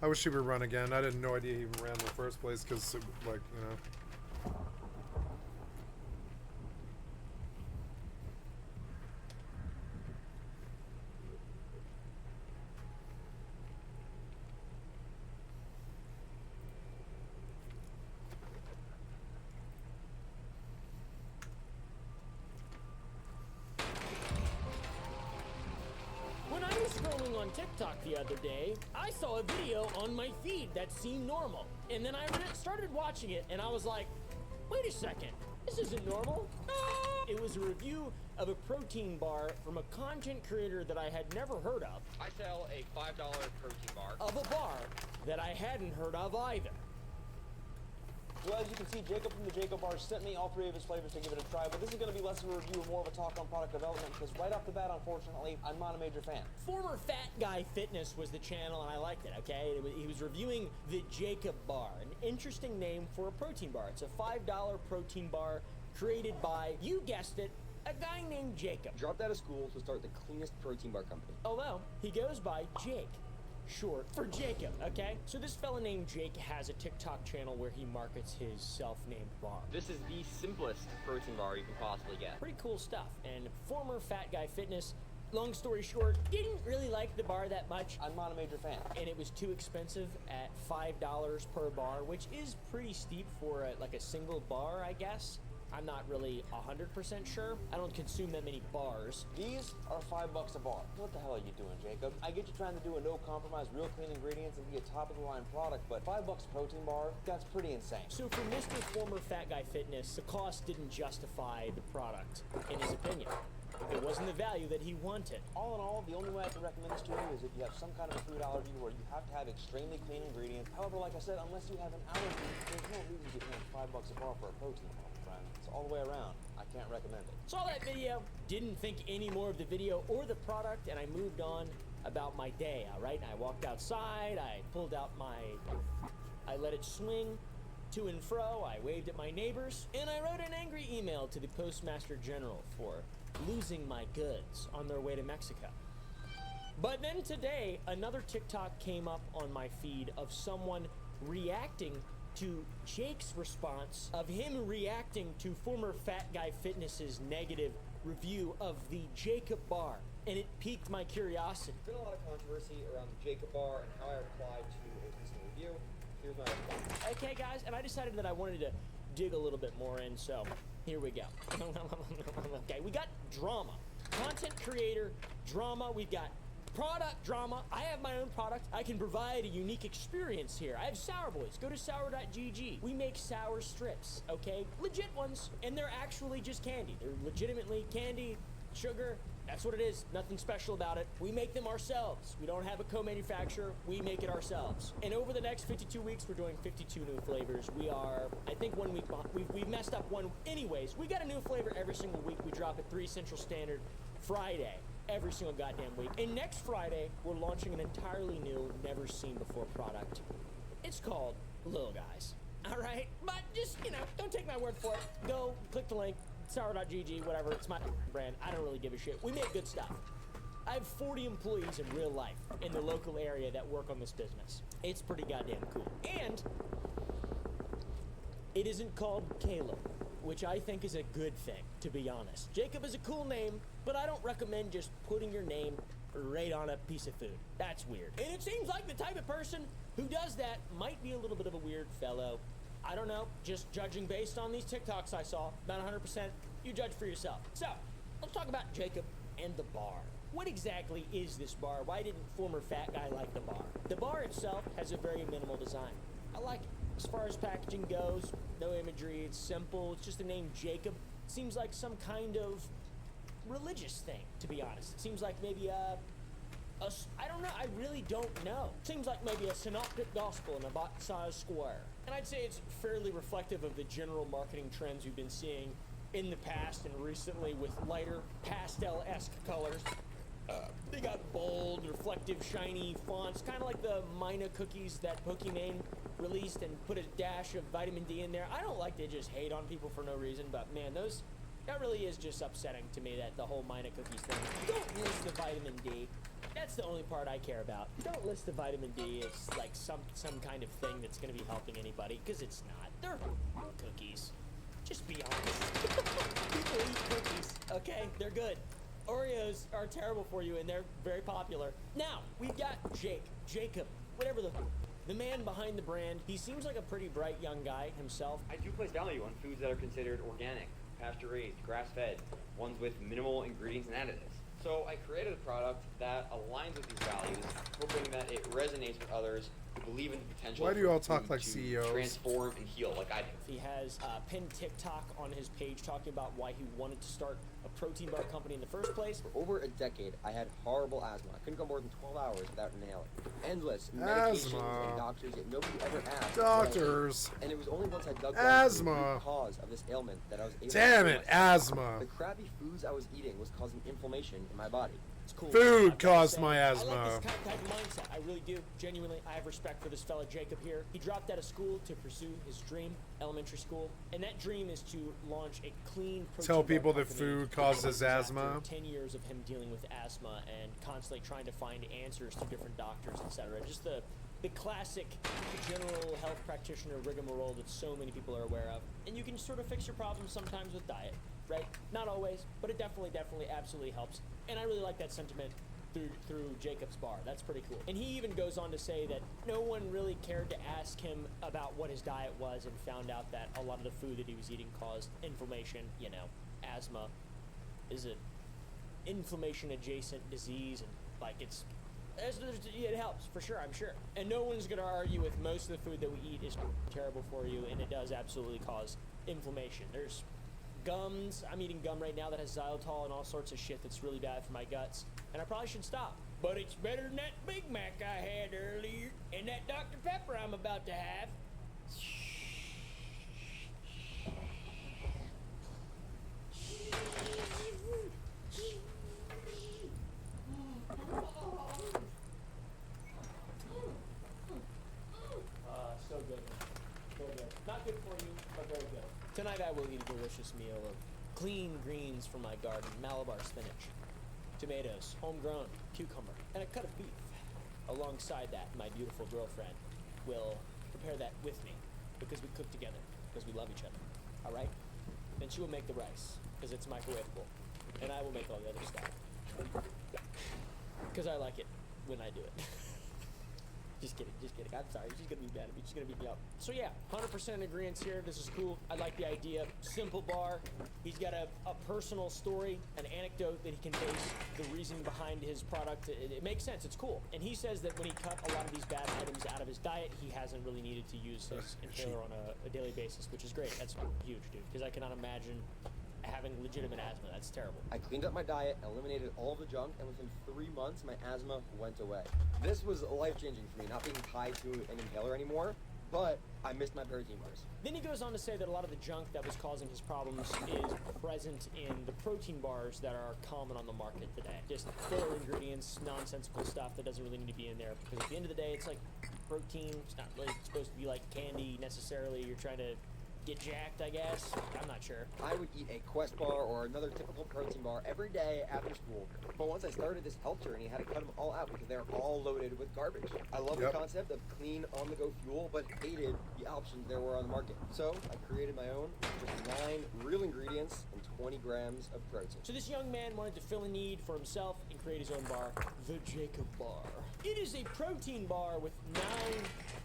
I wish he would run again. I had no idea he even ran in the first place because, like, you know. When I was scrolling on TikTok the other day, I saw a video on my feed that seemed normal. And then I started watching it and I was like, wait a second, this isn't normal. It was a review of a protein bar from a content creator that I had never heard of. I sell a $5 protein bar. Of a bar that I hadn't heard of either. Well, as you can see, Jacob from the Jacob Bar sent me all 3 of his flavors to give it a try, but this is going to be less of a review and more of a talk on product development, because right off the bat, unfortunately, I'm not a major fan. Former Fat Guy Fitness was the channel, and I liked it, okay? He was reviewing the Jacob Bar, an interesting name for a protein bar. It's a $5 protein bar created by, you guessed it, a guy named Jacob. Dropped out of school to start the cleanest protein bar company. Although, he goes by Jake. Short for Jacob, okay? So this fella named Jake has a TikTok channel where he markets his self-named bar. This is the simplest protein bar you can possibly get. Pretty cool stuff. And former Fat Guy Fitness, long story short, didn't really like the bar that much. I'm not a major fan. And it was too expensive at $5 per bar, which is pretty steep for like a single bar, I guess. I'm not really 100% sure. I don't consume that many bars. These are $5 a bar. What the hell are you doing, Jacob? I get you trying to do a no-compromise, real clean ingredients and be a top-of-the-line product, but $5 a protein bar, that's pretty insane. So for Mr. Former Fat Guy Fitness, the cost didn't justify the product, in his opinion. It wasn't the value that he wanted. All in all, the only way I can recommend this to you is if you have some kind of a food allergy where you have to have extremely clean ingredients. However, like I said, unless you have an allergy, there's no reason to be paying $5 a bar for a protein bar, friend. It's all the way around. I can't recommend it. Saw that video, didn't think any more of the video or the product, and I moved on about my day, all right? I walked outside, I pulled out I let it swing to and fro, I waved at my neighbors, and I wrote an angry email to the Postmaster General for losing my goods on their way to Mexico. But then today, another TikTok came up on my feed of someone reacting to Jake's response of him reacting to former Fat Guy Fitness's negative review of the Jacob Bar, and it piqued my curiosity. There's been a lot of controversy around the Jacob Bar and how I replied to a recent review. Here's my response. Okay, guys, and I decided that I wanted to dig a little bit more in, so here we go. Okay, we got drama. Content creator, drama, we've got product drama. I have my own product. I can provide a unique experience here. I have Sour Boys. Go to sour.gg. We make sour strips, okay? Legit ones, and they're actually just candy. They're legitimately candy, sugar. That's what it is. Nothing special about it. We make them ourselves. We don't have a co-manufacturer. We make it ourselves. And over the next 52 weeks, we're doing 52 new flavors. We are, I think 1 week behind. We've messed up one. Anyways, we got a new flavor every single week. We drop at 3 Central Standard Friday. Every single goddamn week. And next Friday, we're launching an entirely new, never seen before product. It's called Little Guys. All right? But just, don't take my word for it. Go, click the link, sour.gg, whatever. It's my brand. I don't really give a shit. We make good stuff. I have 40 employees in real life in the local area that work on this business. It's pretty goddamn cool. And it isn't called Caleb, which I think is a good thing, to be honest. Jacob is a cool name, but I don't recommend just putting your name right on a piece of food. That's weird. And it seems like the type of person who does that might be a little bit of a weird fellow. I don't know, just judging based on these TikToks I saw, not 100%, you judge for yourself. So, let's talk about Jacob and the bar. What exactly is this bar? Why didn't former fat guy like the bar? The bar itself has a very minimal design. I like it. As far as packaging goes, no imagery, it's simple, it's just the name Jacob. Seems like some kind of religious thing, to be honest. It seems like maybe I don't know, I really don't know. Seems like maybe a synoptic gospel in a bite-sized square. And I'd say it's fairly reflective of the general marketing trends we've been seeing in the past and recently with lighter pastel-esque colors. They got bold, reflective, shiny fonts, kind of like the Mina cookies that Pokimane released and put a dash of vitamin D in there. I don't like to just hate on people for no reason, but man, that really is just upsetting to me, that the whole Mina cookies thing. Don't list the vitamin D. That's the only part I care about. Don't list the vitamin D as like some kind of thing that's gonna be helping anybody, because it's not. They're cookies. Just be honest. People eat cookies, okay? They're good. Oreos are terrible for you, and they're very popular. Now, we've got Jacob, whatever the man behind the brand. He seems like a pretty bright young guy himself. I do place value on foods that are considered organic, pasture-raised, grass-fed, ones with minimal ingredients and additives. So I created a product that aligns with these values, hoping that it resonates with others who believe in the potential. Why do you all for talk food like to CEOs? transform and heal like I do. He has pinned TikTok on his page talking about why he wanted to start a protein bar company in the first place. For over a decade, I had horrible asthma. I couldn't go more than 12 hours without inhaling. Endless medications Asthma. and doctors, yet nobody ever asked. Doctors. And it was only once I dug down to the Asthma. root cause of this ailment that I was able Damn to it, heal myself. asthma. The crappy foods I was eating was causing inflammation in my body. It's cool. Food I've gotta caused say, my I like asthma. this type of mindset. I really do. Genuinely, I have respect for this fella Jacob here. He dropped out of school to pursue his dream, elementary school, and that dream is to launch a clean protein Tell bar people that company food causes after asthma. 10 years of him dealing with asthma and constantly trying to find answers to different doctors, etc. Just the classic general health practitioner rigmarole that so many people are aware of. And you can sort of fix your problems sometimes with diet, right? Not always, but it definitely, absolutely helps. And I really like that sentiment through Jacob's bar. That's pretty cool. And he even goes on to say that no one really cared to ask him about what his diet was, and found out that a lot of the food that he was eating caused inflammation. You know, asthma is an inflammation adjacent disease, and like it helps for sure, I'm sure. And no one's gonna argue with most of the food that we eat is terrible for you, and it does absolutely cause inflammation. There's gums. I'm eating gum right now that has xylitol and all sorts of shit that's really bad for my guts, and I probably should stop. But it's better than that Big Mac I had earlier, and that Dr. Pepper I'm about to have. So good. So good. Not good for you, but very good. Tonight I will eat a delicious meal of clean greens from my garden, Malabar spinach, tomatoes, homegrown, cucumber, and a cut of beef. Alongside that, my beautiful girlfriend will prepare that with me, because we cook together, because we love each other. All right? Then she will make the rice, because it's microwavable, and I will make all the other stuff, because I like it when I do it. Just kidding. I'm sorry. She's gonna be mad at me. She's gonna beat me up. So yeah, 100% agreement here. This is cool. I like the idea. Simple bar. He's got a personal story, an anecdote that he can base the reason behind his product. It makes sense. It's cool. And he says that when he cut a lot of these bad items out of his diet, he hasn't really needed to use his inhaler on a daily basis, which is great. That's huge, dude. Because I cannot imagine having legitimate asthma. That's terrible. I cleaned up my diet, eliminated all of the junk, and within 3 months, my asthma went away. This was life-changing for me, not being tied to an inhaler anymore, but I missed my protein bars. Then he goes on to say that a lot of the junk that was causing his problems is present in the protein bars that are common on the market today. Just filler ingredients, nonsensical stuff that doesn't really need to be in there, because at the end of the day, it's like protein. It's not really supposed to be like candy necessarily. You're trying to get jacked, I guess. I'm not sure. I would eat a Quest bar or another typical protein bar every day after school. But once I started this health journey, I had to cut them all out because they're all loaded with garbage. I love Yep. the concept of clean on-the-go fuel, but hated the options there were on the market. So I created my own, just 9 real ingredients and 20 grams of protein. So this young man wanted to fill a need for himself and create his own bar, the Jacob Bar. It is a protein bar with 9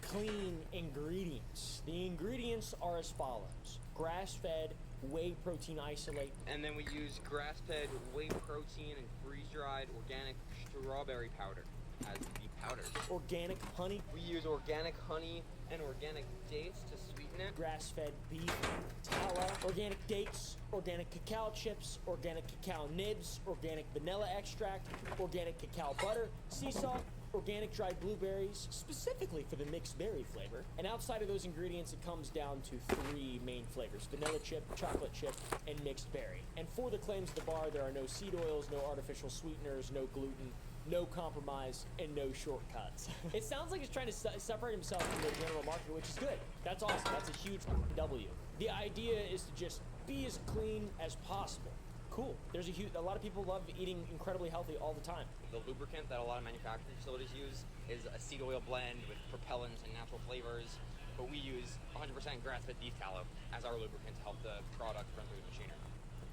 clean ingredients. The ingredients are as follows: grass-fed whey protein isolate, And then we use grass-fed whey protein and freeze-dried organic strawberry powder as the powders. organic honey, We use organic honey and organic dates to sweeten it. grass-fed beef tallow, organic dates, organic cacao chips, organic cacao nibs, organic vanilla extract, organic cacao butter, sea salt, organic dried blueberries, specifically for the mixed berry flavor. And outside of those ingredients, it comes down to 3 main flavors: vanilla chip, chocolate chip, and mixed berry. And for the claims of the bar, there are no seed oils, no artificial sweeteners, no gluten, no compromise, and no shortcuts. It sounds like he's trying to separate himself from the general market, which is good. That's awesome. That's a huge W. The idea is to just be as clean as possible. Cool. There's a lot of people love eating incredibly healthy all the time. The lubricant that a lot of manufacturing facilities use is a seed oil blend with propellants and natural flavors, but we use 100% grass-fed beef tallow as our lubricant to help the product run through the machinery.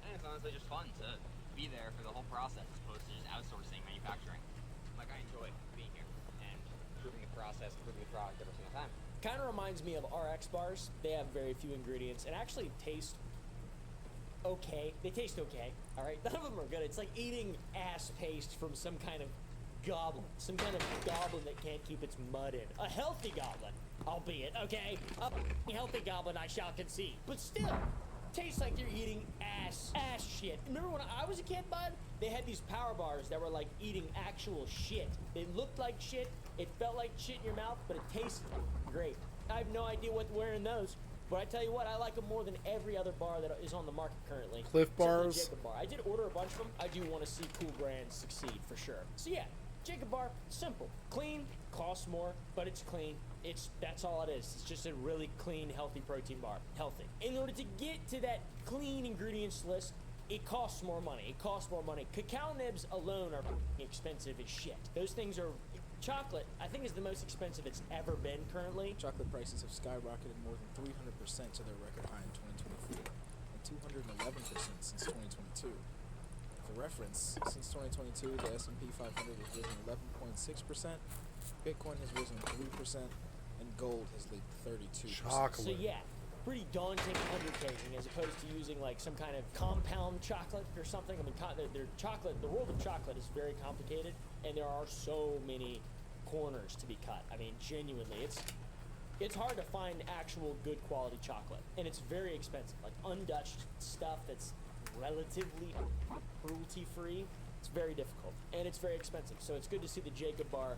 And it's honestly just fun to be there for the whole process as opposed to just outsourcing manufacturing. Like, I enjoy being here and improving the process, improving the product every single time. Kind of reminds me of RX bars. They have very few ingredients and actually taste okay. They taste okay, all right? None of them are good. It's like eating ass paste from some kind of goblin. Some kind of goblin that can't keep its mud in. A healthy goblin, albeit, okay? A healthy goblin I shall concede. But still, tastes like you're eating ass shit. Remember when I was a kid, bud? They had these power bars that were like eating actual shit. They looked like shit, it felt like shit in your mouth, but it tasted great. I have no idea what to wear in those. But I tell you what, I like them more than every other bar that is on the market currently. Cliff Except for the bars. Jacob Bar. I did order a bunch of them. I do want to see cool brands succeed for sure. So yeah, Jacob Bar, simple, clean, costs more, but it's clean. That's all it is. It's just a really clean, healthy protein bar. Healthy. In order to get to that clean ingredients list, it costs more money. It costs more money. Cacao nibs alone are expensive as shit. Those things are. Chocolate, I think, is the most expensive it's ever been currently. Chocolate prices have skyrocketed more than 300% to their record high in 2024 and 211% since 2022. For reference, since 2022, the S&P 500 has risen 11.6%, Bitcoin has risen 3%, and gold has leaped 32%. Chocolate. So yeah, pretty daunting undertaking as opposed to using like some kind of compound chocolate or something. I mean, their chocolate, the world of chocolate is very complicated, and there are so many corners to be cut. I mean, genuinely, it's hard to find actual good quality chocolate, and it's very expensive. Like undutched stuff that's relatively cruelty-free, it's very difficult, and it's very expensive. So it's good to see the Jacob Bar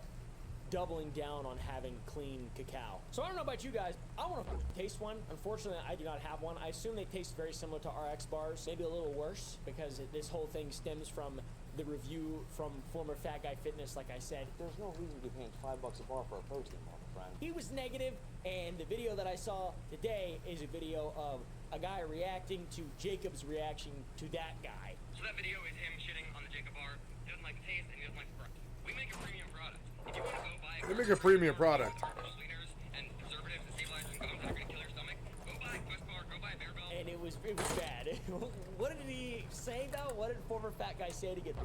doubling down on having clean cacao. So I don't know about you guys, I want to taste one. Unfortunately, I do not have one. I assume they taste very similar to RX bars, maybe a little worse, because this whole thing stems from the review from former Fat Guy Fitness, like I said. There's no reason to be paying $5 a bar for a protein bar, my friend. He was negative, and the video that I saw today is a video of a guy reacting to Jacob's reaction to that guy. So that video is him shitting on the Jacob Bar. He doesn't like the taste and he doesn't like the price. We make a premium product. If you want to go buy They make a premium product. artificial sweeteners and preservatives and stabilizers and gums that are going to kill your stomach, go buy a Quest Bar, go buy a Bear Bell. And it was bad. What did he say though? What did former Fat Guy say to get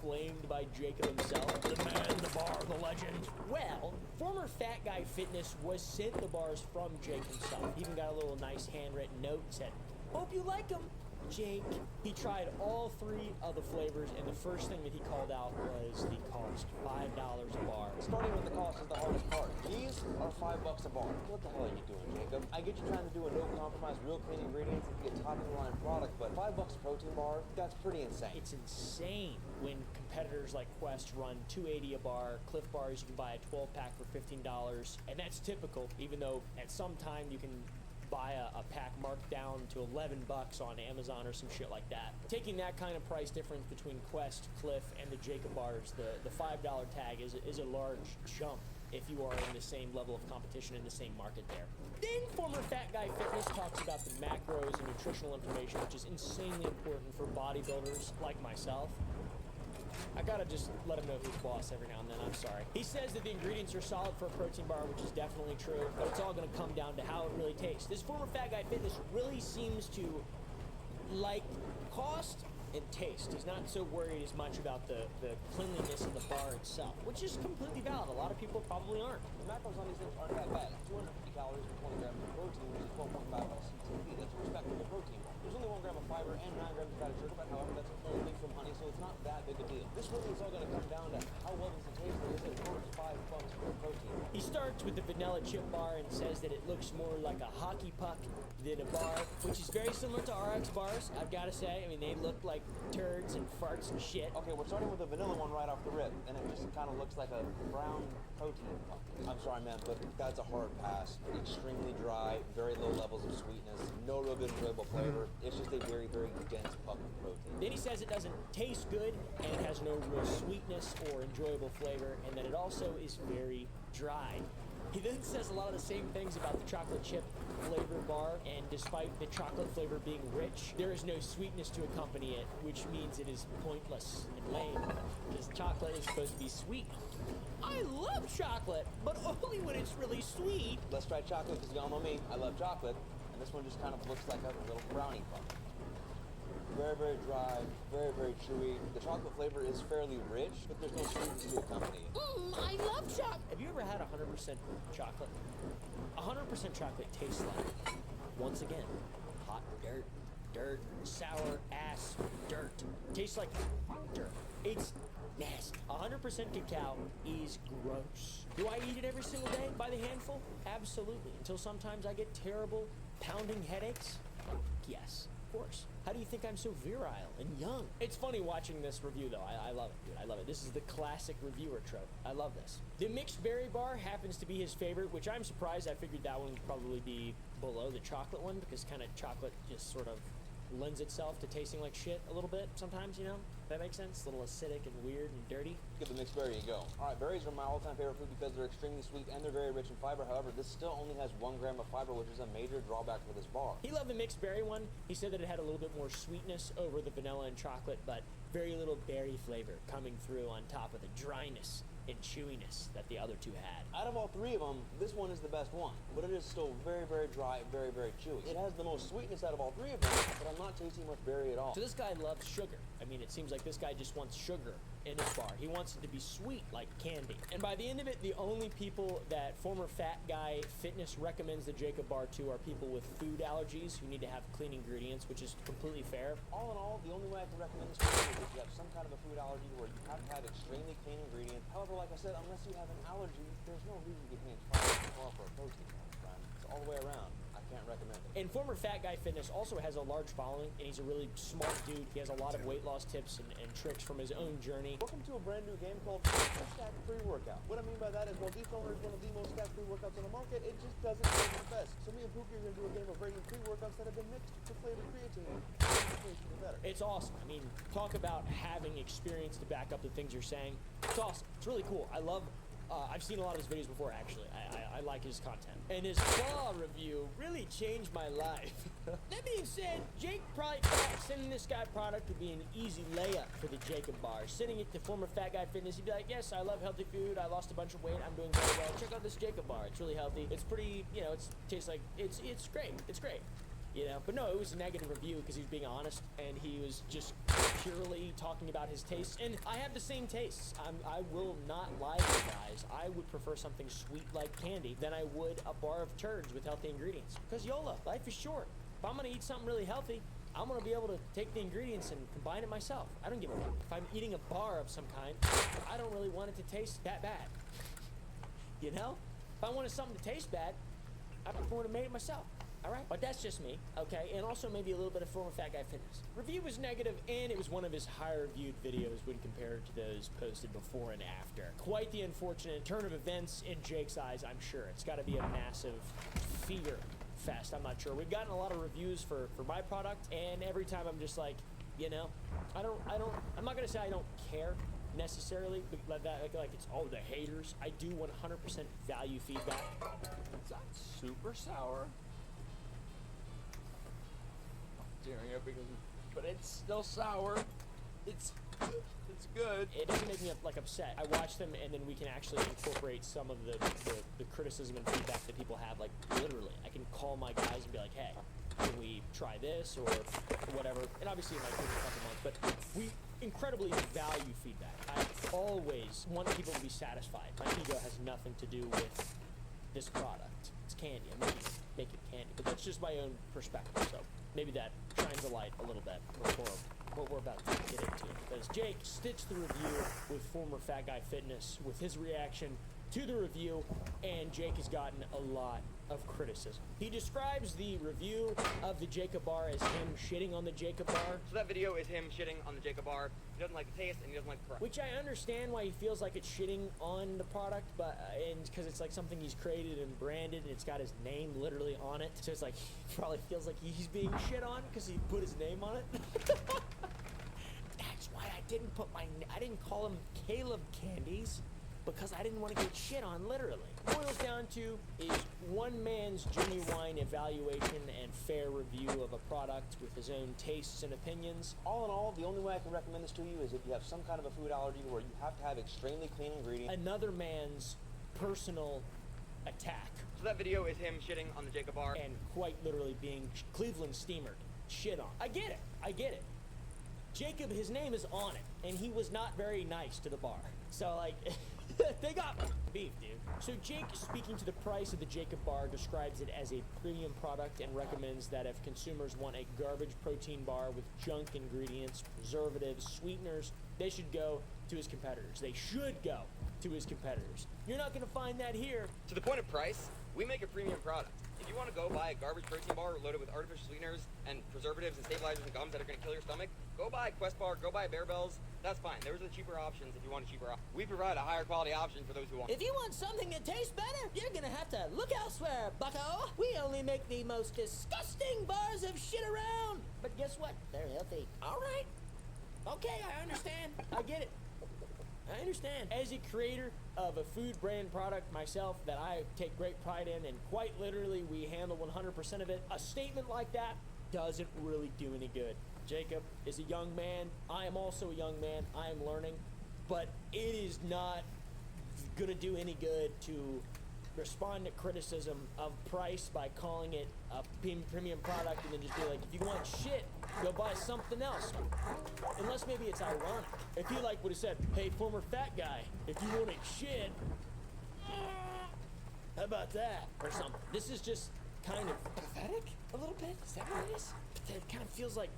flamed by Jacob himself? The man, the bar, the legend. Well, former Fat Guy Fitness was sent the bars from Jake himself. He even got a little nice handwritten note and said, "Hope you like them, Jake." He tried all 3 of the flavors, and the first thing that he called out was the cost, $5 a bar. Starting with the cost is the hardest part. These are $5 a bar. What the hell are you doing, Jacob? I get you trying to do a no-compromise, real clean ingredients and get top-of-the-line product, but $5 a protein bar, that's pretty insane. It's insane when competitors like Quest run $2.80 a bar. Cliff Bars, you can buy a 12-pack for $15, and that's typical, even though at some time you can buy a pack marked down to $11 on Amazon or some shit like that. Taking that kind of price difference between Quest, Cliff, and the Jacob Bars, the $5 tag is a large jump if you are in the same level of competition in the same market there. Then former Fat Guy Fitness talks about the macros and nutritional information, which is insanely important for bodybuilders like myself. I gotta just let him know who's boss every now and then, I'm sorry. He says that the ingredients are solid for a protein bar, which is definitely true, but it's all gonna come down to how it really tastes. This former Fat Guy Fitness really seems to like cost and taste. He's not so worried as much about the cleanliness of the bar itself, which is completely valid. A lot of people probably aren't. The macros on these things aren't that bad. 250 calories for 20 grams of protein, which is 12.5 CTV. That's a respectable protein bar. There's only 1 gram of fiber and 9 grams of added sugar, but however, that's only from honey, so it's not that big a deal. This really is all going to come down to how well does it taste. Like I said, $4 to $5 for a protein bar. He starts with the vanilla chip bar and says that it looks more like a hockey puck than a bar, which is very similar to RX bars, I've got to say. I mean, they look like turds and farts and shit. Okay, we're starting with the vanilla one right off the rip, and it just kind of looks like a brown protein puck. I'm sorry, man, but that's a hard pass. Extremely dry, very low levels of sweetness, no real good enjoyable flavor. It's just a very, very dense puck of protein. Then he says it doesn't taste good and it has no real sweetness or enjoyable flavor, and that it also is very dry. He then says a lot of the same things about the chocolate chip flavor bar, and despite the chocolate flavor being rich, there is no sweetness to accompany it, which means it is pointless and lame, because chocolate is supposed to be sweet. I love chocolate, but only when it's really sweet. Let's try chocolate, because y'all know me, I love chocolate, and this one just kind of looks like a little brownie puck. Very, very dry, very, very chewy. The chocolate flavor is fairly rich, but there's no sweetness to accompany it. I love chocolate. Have you ever had 100% chocolate? 100% chocolate tastes like, once again, hot dirt, sour ass dirt. Tastes like dirt. It's nasty. 100% cacao is gross. Do I eat it every single day by the handful? Absolutely. Until sometimes I get terrible pounding headaches? Yes, of course. How do you think I'm so virile and young? It's funny watching this review, though. I love it, dude. I love it. This is the classic reviewer trope. I love this. The mixed berry bar happens to be his favorite, which I'm surprised. I figured that one would probably be below the chocolate one, because kind of chocolate just sort of lends itself to tasting like shit a little bit sometimes, you know? That makes sense? A little acidic and weird and dirty. Give the mixed berry a go. All right, berries are my all-time favorite food because they're extremely sweet and they're very rich in fiber. However, this still only has 1 gram of fiber, which is a major drawback for this bar. He loved the mixed berry one. He said that it had a little bit more sweetness over the vanilla and chocolate, but very little berry flavor coming through on top of the dryness and chewiness that the other two had. Out of all 3 of them, this one is the best one, but it is still very, very dry, very, very chewy. It has the most sweetness out of all 3 of them, but I'm not tasting much berry at all. So this guy loves sugar. I mean, it seems like this guy just wants sugar in his bar. He wants it to be sweet like candy. And by the end of it, the only people that former Fat Guy Fitness recommends the Jacob bar to are people with food allergies who need to have clean ingredients, which is completely fair. All in all, the only way I can recommend this for you is if you have some kind of a food allergy where you have to have extremely clean ingredients. However, like I said, unless you have an allergy, there's no reason to be paying $5 for a protein bar, friend. It's all the way around. I can't recommend it. And former Fat Guy Fitness also has a large following, and he's a really smart dude. He has a lot of weight loss tips and tricks from his own journey. Welcome to a brand new game called Stack Pre-Workout. What I mean by that is, while Deep Owner is one of the most stacked pre-workouts on the market, it just doesn't taste the best. So me and Pookie are going to do a game of rating pre-workouts that have been mixed with flavored creatine. Better. It's awesome. I mean, talk about having experience to back up the things you're saying. It's awesome. It's really cool. I love I've seen a lot of his videos before, actually. I like his content. And his claw review really changed my life. That being said, Jake probably thought sending this guy product would be an easy layup for the Jacob bar. Sending it to former Fat Guy Fitness, he'd be like, yes, I love healthy food. I lost a bunch of weight. I'm doing very well. Check out this Jacob bar. It's really healthy. It's pretty, you know, it tastes like, it's great. It's great. You know, but no, it was a negative review because he was being honest and he was just purely talking about his tastes. And I have the same tastes. I will not lie to you guys. I would prefer something sweet like candy than I would a bar of turds with healthy ingredients. Because YOLO, life is short. If I'm gonna eat something really healthy, I'm gonna be able to take the ingredients and combine it myself. I don't give a fuck. If I'm eating a bar of some kind, I don't really want it to taste that bad. You know? If I wanted something to taste bad, I would have made it myself. Alright, but that's just me, okay? And also maybe a little bit of former Fat Guy Fitness. Review was negative, and it was one of his higher viewed videos when compared to those posted before and after. Quite the unfortunate turn of events in Jake's eyes, I'm sure. It's gotta be a massive fear fest, I'm not sure. We've gotten a lot of reviews for my product, and every time I'm just like, you know, I'm not gonna say I don't care, necessarily like that, like it's all the haters. I do 100% value feedback. It's not super sour. Tearing up because, but it's still sour. It's good. It doesn't make me like upset. I watch them, and then we can actually incorporate some of the criticism and feedback that people have. Like literally, I can call my guys and be like, "Hey, can we try this or whatever?" And obviously, it might take a couple months, but we incredibly value feedback. I always want people to be satisfied. My ego has nothing to do with this product. It's candy. I'm making candy, but that's just my own perspective. So maybe that shines a light a little bit before what we're about to get into. Because Jake stitched the review with former Fat Guy Fitness with his reaction to the review, and Jake has gotten a lot of criticism. He describes the review of the Jacob bar as him shitting on the Jacob bar. So that video is him shitting on the Jacob bar. He doesn't like the taste and he doesn't like the price. Which I understand why he feels like it's shitting on the product, but and because it's like something he's created and branded, and it's got his name literally on it. So it's like he probably feels like he's being shit on because he put his name on it. That's why I didn't call him Caleb Candies, because I didn't want to get shit on, literally. Boils down to is one man's genuine evaluation and fair review of a product with his own tastes and opinions. All in all, the only way I can recommend this to you is if you have some kind of a food allergy where you have to have extremely clean ingredients. Another man's personal attack. So that video is him shitting on the Jacob bar. And quite literally being Cleveland steamered. Shit on. I get it. Jacob, his name is on it, and he was not very nice to the bar. So, like, they got beef, dude. So Jake, speaking to the price of the Jacob bar, describes it as a premium product and recommends that if consumers want a garbage protein bar with junk ingredients, preservatives, sweeteners, they should go to his competitors. You're not gonna find that here. To the point of price, we make a premium product. If you want to go buy a garbage protein bar loaded with artificial sweeteners and preservatives and stabilizers and gums that are going to kill your stomach, go buy a Quest bar, go buy Bear Bells. That's fine. Those are the cheaper options if you want a cheaper option. We provide a higher quality option for those who want. If you want something that tastes better, you're gonna have to look elsewhere, bucko. We only make the most disgusting bars of shit around. But guess what? They're healthy. All right. Okay, I understand. I get it. I understand. As a creator of a food brand product myself that I take great pride in, and quite literally we handle 100% of it, a statement like that doesn't really do any good. Jacob is a young man. I am also a young man. I am learning. But it is not going to do any good to respond to criticism of price by calling it a premium product and then just be like, if you want shit, go buy something else. Unless maybe it's ironic. If he like would have said, hey, former fat guy, if you wanted shit, how about that? Or something. This is just kind of pathetic a little bit. Is that what it is? It kind of feels like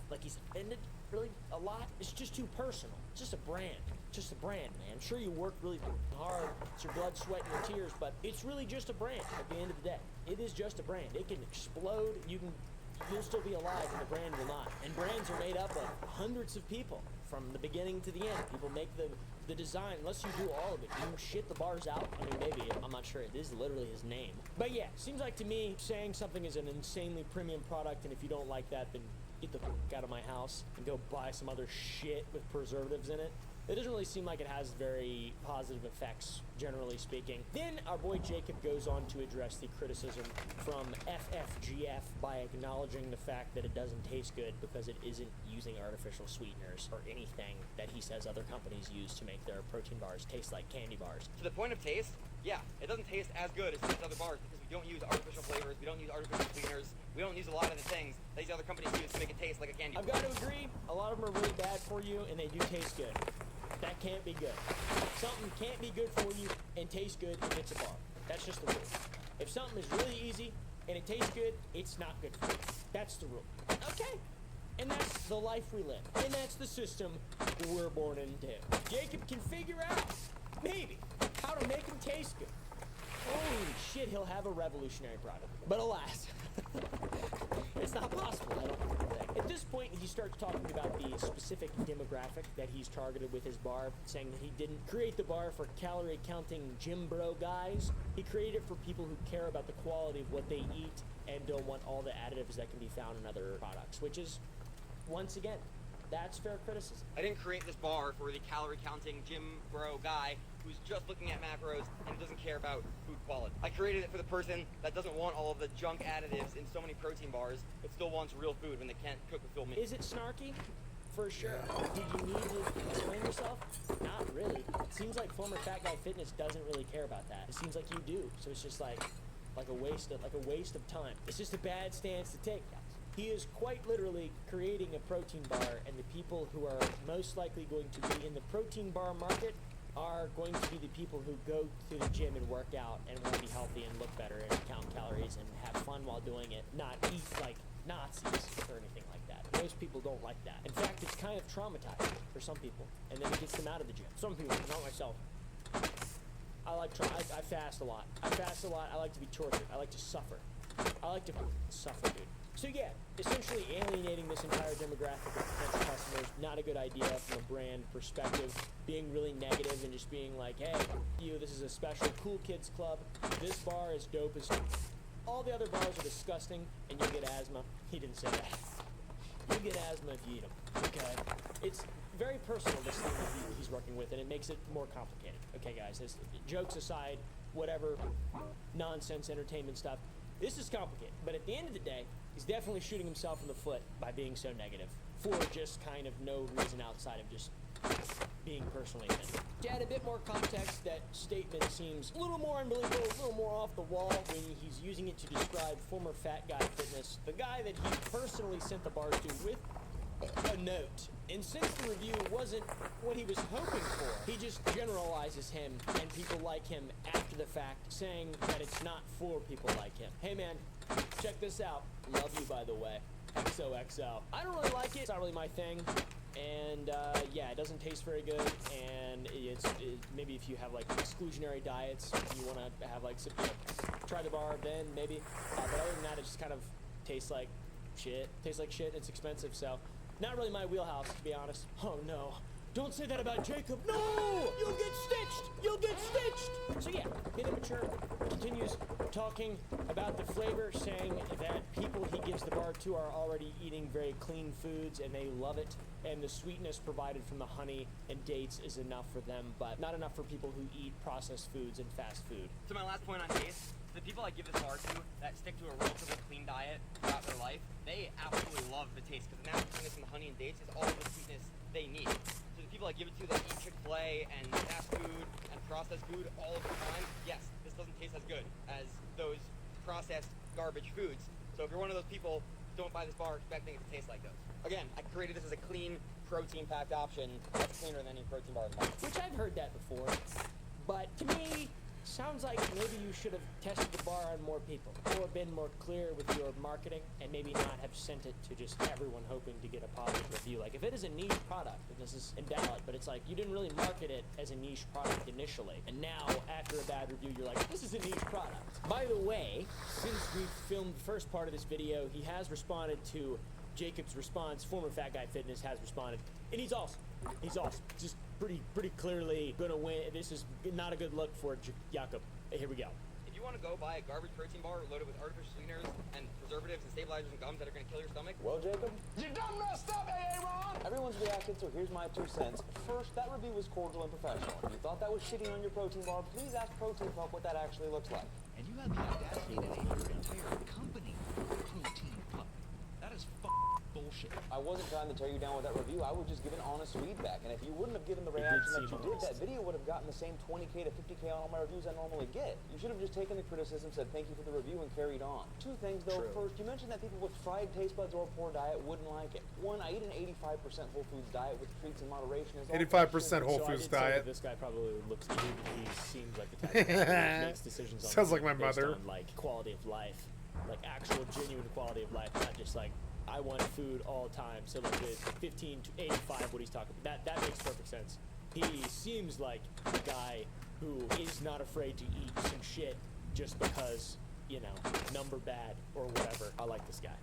like he's offended really a lot. It's just too personal. It's just a brand. Just a brand, man. Sure, you work really hard. It's your blood, sweat, and your tears, but it's really just a brand at the end of the day. It is just a brand. It can explode. You'll still be alive, and the brand will not. And brands are made up of hundreds of people from the beginning to the end. People make the design. Unless you do all of it, you shit the bars out. I mean, maybe. I'm not sure. It is literally his name. But yeah, seems like to me, saying something is an insanely premium product, and if you don't like that, then get the fuck out of my house and go buy some other shit with preservatives in it. It doesn't really seem like it has very positive effects, generally speaking. Then our boy Jacob goes on to address the criticism from FFGF by acknowledging the fact that it doesn't taste good because it isn't using artificial sweeteners or anything that he says other companies use to make their protein bars taste like candy bars. To the point of taste, yeah, it doesn't taste as good as these other bars because we don't use artificial flavors, we don't use artificial sweeteners, we don't use a lot of the things that these other companies use to make it taste like a candy bar. I've got to agree, a lot of them are really bad for you and they do taste good. That can't be good. Something can't be good for you and taste good if it's a bar. That's just the rule. If something is really easy and it tastes good, it's not good for you. That's the rule. Okay. And that's the life we live. And that's the system we're born into. Jacob can figure out, maybe, how to make them taste good. Holy shit, he'll have a revolutionary product. But alas, it's not possible, I don't think. At this point, he starts talking about the specific demographic that he's targeted with his bar, saying that he didn't create the bar for calorie-counting gym bro guys. He created it for people who care about the quality of what they eat and don't want all the additives that can be found in other products, which is, once again, That's fair criticism. I didn't create this bar for the calorie counting gym bro guy who's just looking at macros and doesn't care about food quality. I created it for the person that doesn't want all of the junk additives in so many protein bars, but still wants real food when they can't cook with full meat. Is it snarky? For sure. Did you need to explain yourself? Not really. It seems like former Fat Guy Fitness doesn't really care about that. It seems like you do. So it's just like a waste of time. It's just a bad stance to take, guys. He is quite literally creating a protein bar, and the people who are most likely going to be in the protein bar market are going to be the people who go to the gym and work out and want to be healthy and look better and count calories and have fun while doing it, not eat like Nazis or anything like that. Most people don't like that. In fact, it's kind of traumatizing for some people, and then it gets them out of the gym. Some people, not myself. I fast a lot. I like to be tortured. I like to suffer. I like to suffer, dude. So yeah, essentially alienating this entire demographic of potential customers, not a good idea from a brand perspective. Being really negative and just being like, hey, this is a special cool kids club. This bar is dope as all the other bars are disgusting, and you'll get asthma. He didn't say that. You'll get asthma if you eat them, okay? It's very personal, this thing that he's working with, and it makes it more complicated. Okay, guys, jokes aside, whatever nonsense entertainment stuff, this is complicated. But at the end of the day, he's definitely shooting himself in the foot by being so negative for just kind of no reason outside of just being personally offended. To add a bit more context, that statement seems a little more unbelievable, a little more off the wall when he's using it to describe former Fat Guy Fitness, the guy that he personally sent the bars to with a note. And since the review wasn't what he was hoping for, he just generalizes him and people like him after the fact, saying that it's not for people like him. Hey man, check this out. Love you, by the way. XOXO. I don't really like it. It's not really my thing. And yeah, it doesn't taste very good. And maybe if you have like exclusionary diets, you want to have like try the bar, then maybe. But other than that, it just kind of tastes like shit. Tastes like shit. It's expensive, so not really my wheelhouse, to be honest. Oh no. Don't say that about Jacob. No! You'll get stitched! You'll get stitched! So yeah, Bit Immature continues talking about the flavor, saying that people he gives the bar to are already eating very clean foods and they love it. And the sweetness provided from the honey and dates is enough for them, but not enough for people who eat processed foods and fast food. So my last point on taste, the people I give this bar to that stick to a relatively clean diet throughout their life, they absolutely love the taste, because the natural sweetness from the honey and dates is all the sweetness they need. So the people I give it to that eat Chick-fil-A and fast food and processed food all of the time, yes, this doesn't taste as good as those processed garbage foods. So if you're one of those people, don't buy this bar expecting it to taste like those. Again, I created this as a clean, protein-packed option that's cleaner than any protein bar in the market. Which I've heard that before, but to me, sounds like maybe you should have tested the bar on more people, or been more clear with your marketing, and maybe not have sent it to just everyone hoping to get a positive review. Like, if it is a niche product, and this is invalid, but it's like, you didn't really market it as a niche product initially, and now, after a bad review, you're like, this is a niche product. By the way, since we filmed the first part of this video, he has responded to Jacob's response. Former Fat Guy Fitness has responded, and he's awesome. He's awesome. Just pretty clearly gonna win. This is not a good look for Jakob. Here we go. If you want to go buy a garbage protein bar loaded with artificial sweeteners and preservatives and stabilizers and gums that are going to kill your stomach, Well, Jacob, You done messed up, Aaron! everyone's reacted, so here's my 2 cents. First, that review was cordial and professional. If you thought that was shitting on your protein bar, please ask Protein Pup what that actually looks like. And you had the audacity to name your entire company Protein Pup. That is bullshit. I wasn't trying to tear you down with that review. I was just giving honest feedback. And if you wouldn't have given the reaction that you did, that video would have gotten the same 20K to 50K on all my reviews I normally get. You should have just taken the criticism, said thank you for the review, and carried on. 2 things though. True. First, you mentioned that people with fried taste buds or a poor diet wouldn't like it. One, I eat an 85% whole foods diet with treats in moderation. 85% whole So foods I did say diet. that this guy probably looks. He seems like the type of person who makes decisions on Sounds like my based mother. on, like, quality of life, like actual genuine quality of life, not just like I want food all the time. So like the 15 to 85, what he's talking about, that makes perfect sense. He seems like a guy who is not afraid to eat some shit just because, you know, number bad or whatever. I like this guy.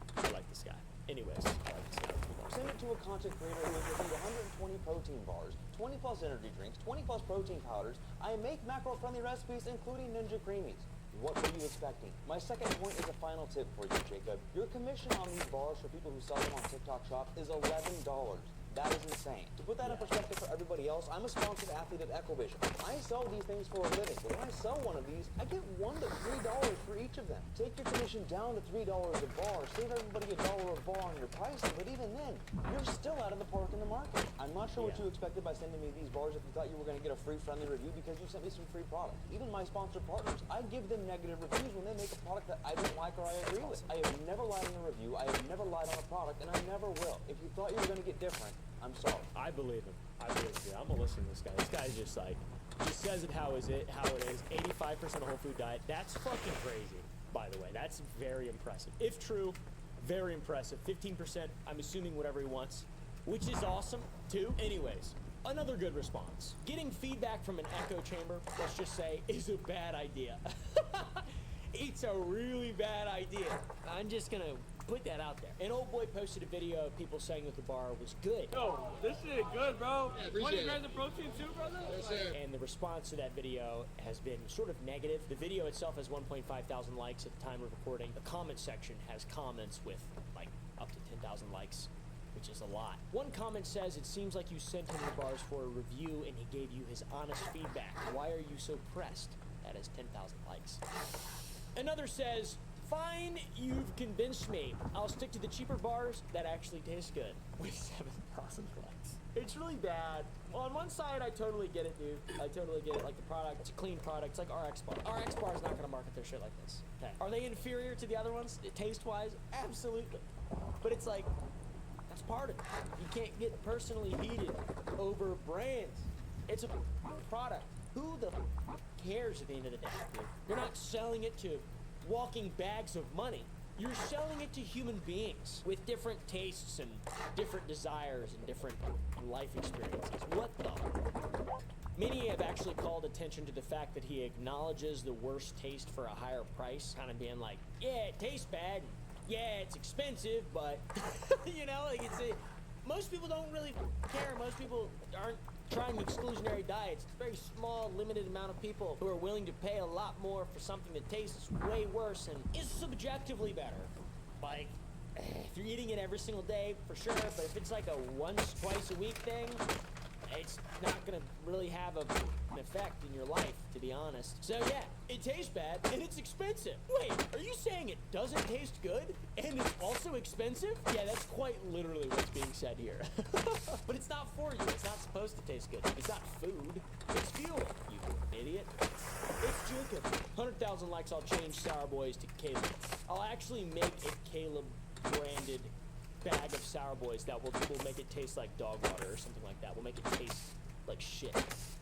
Anyways, I like this guy. Send it to a content creator who has reviewed 120 protein bars, 20 plus energy drinks, 20 plus protein powders. I make macro-friendly recipes, including Ninja Creamies. What were you expecting? My second point is a final tip for you, Jacob. Your commission on these bars for people who sell them on TikTok Shop is $11. That is insane. To put that in perspective for everybody else, I'm a sponsored athlete at Ecovision. I sell these things for a living, but when I sell one of these, I get $1 to $3 for each of them. Take your commission down to $3 a bar, save everybody $1 a bar on your pricing, but even then, you're still out of the park in the market. I'm not sure what you expected by sending me these bars if you thought you were going to get a free friendly review because you sent me some free product. Even my sponsored partners, I give them negative reviews when they make a product that I don't like or I agree with. I have never lied in a review, I have never lied on a product, and I never will. If you thought you were going to get different, I'm sorry. I believe him. I believe him. I'm gonna listen to this guy. This guy's just like, just says it how it is. 85% whole food diet. That's fucking crazy, by the way. That's very impressive. If true, very impressive. 15%, I'm assuming whatever he wants, which is awesome, too. Anyways, another good response. Getting feedback from an echo chamber, let's just say, is a bad idea. It's a really bad idea. I'm just gonna put that out there. An old boy posted a video of people saying that the bar was good. Yo, this shit good, bro. 20 grams of protein too, brother? Yes, sir. And the response to that video has been sort of negative. The video itself has 1.5 thousand likes at the time of recording. The comment section has comments with like up to 10,000 likes, which is a lot. One comment says, it seems like you sent him the bars for a review and he gave you his honest feedback. Why are you so pressed? That is 10,000 likes. Another says, fine, you've convinced me. I'll stick to the cheaper bars that actually taste good. With 7,000 likes. It's really bad. Well, on one side, I totally get it, dude. I totally get it. Like the product, it's a clean product. It's like RX Bar. RX Bar is not going to market their shit like this. Okay. Are they inferior to the other ones, taste-wise? Absolutely. But it's like, that's part of it. You can't get personally heated over brands. It's a product. Who the cares at the end of the day, dude? You're not selling it to walking bags of money. You're selling it to human beings with different tastes and different desires and different life experiences. What the? Many have actually called attention to the fact that he acknowledges the worst taste for a higher price, kind of being like, yeah, it tastes bad, yeah, it's expensive, but, you know, like most people don't really care. Most people aren't trying exclusionary diets. It's a very small, limited amount of people who are willing to pay a lot more for something that tastes way worse and is subjectively better. Like, if you're eating it every single day, for sure, but if it's like a once, twice a week thing, it's not gonna really have an effect in your life, to be honest. So yeah, it tastes bad and it's expensive. Wait, are you saying it doesn't taste good and it's also expensive? Yeah, that's quite literally what's being said here. But it's not for you. It's not supposed to taste good. It's not food. It's fuel, you idiot. It's Jacob. 100,000 likes, I'll change Sour Boys to Caleb. I'll actually make a Caleb branded bag of Sour Boys that will make it taste like dog water or something like that. We'll make it taste like shit.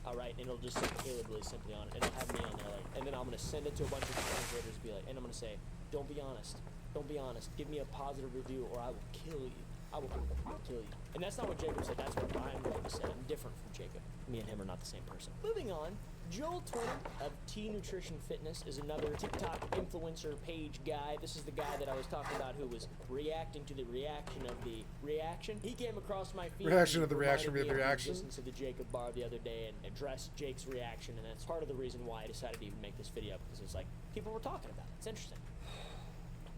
Alright, and it'll just say Caleb really simply on it. And it'll have me on there, like, and then I'm gonna send it to a bunch of content creators and be like, and I'm gonna say, don't be honest. Don't be honest. Give me a positive review or I will kill you. I will kill you. And that's not what Jacob said, that's what I'm going to say. I'm different from Jacob. Me and him are not the same person. Moving on, Joel20 of T Nutrition Fitness is another TikTok influencer page guy. This is the guy that I was talking about who was reacting to the reaction of the reaction. He came across my feed. Reaction of the reaction of the reaction. Listened to the Jacob bar the other day and addressed Jake's reaction, and that's part of the reason why I decided to even make this video, because it's like, people were talking about it. It's interesting.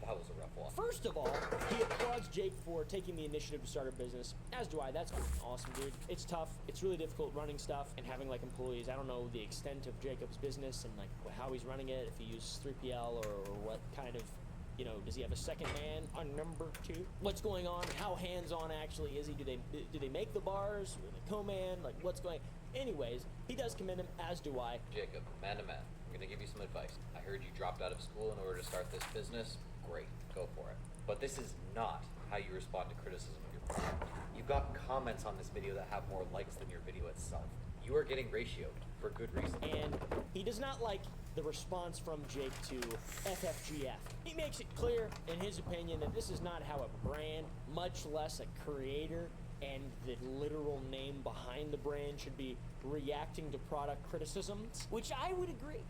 That was a rough one. First of all, he applauds Jake for taking the initiative to start a business, as do I. That's awesome, dude. It's tough. It's really difficult running stuff and having like employees. I don't know the extent of Jacob's business and like how he's running it, if he uses 3PL or what kind of, you know, does he have a second hand on number 2? What's going on? How hands-on actually is he? Do they make the bars? Or the co-man? Like what's going? Anyways, he does commend him, as do I. Jacob, man to man, I'm gonna give you some advice. I heard you dropped out of school in order to start this business. Great, go for it. But this is not how you respond to criticism of your product. You've got comments on this video that have more likes than your video itself. You are getting ratioed for good reason. And he does not like the response from Jake to FFGF. He makes it clear, in his opinion, that this is not how a brand, much less a creator, and the literal name behind the brand should be reacting to product criticisms, which I would agree.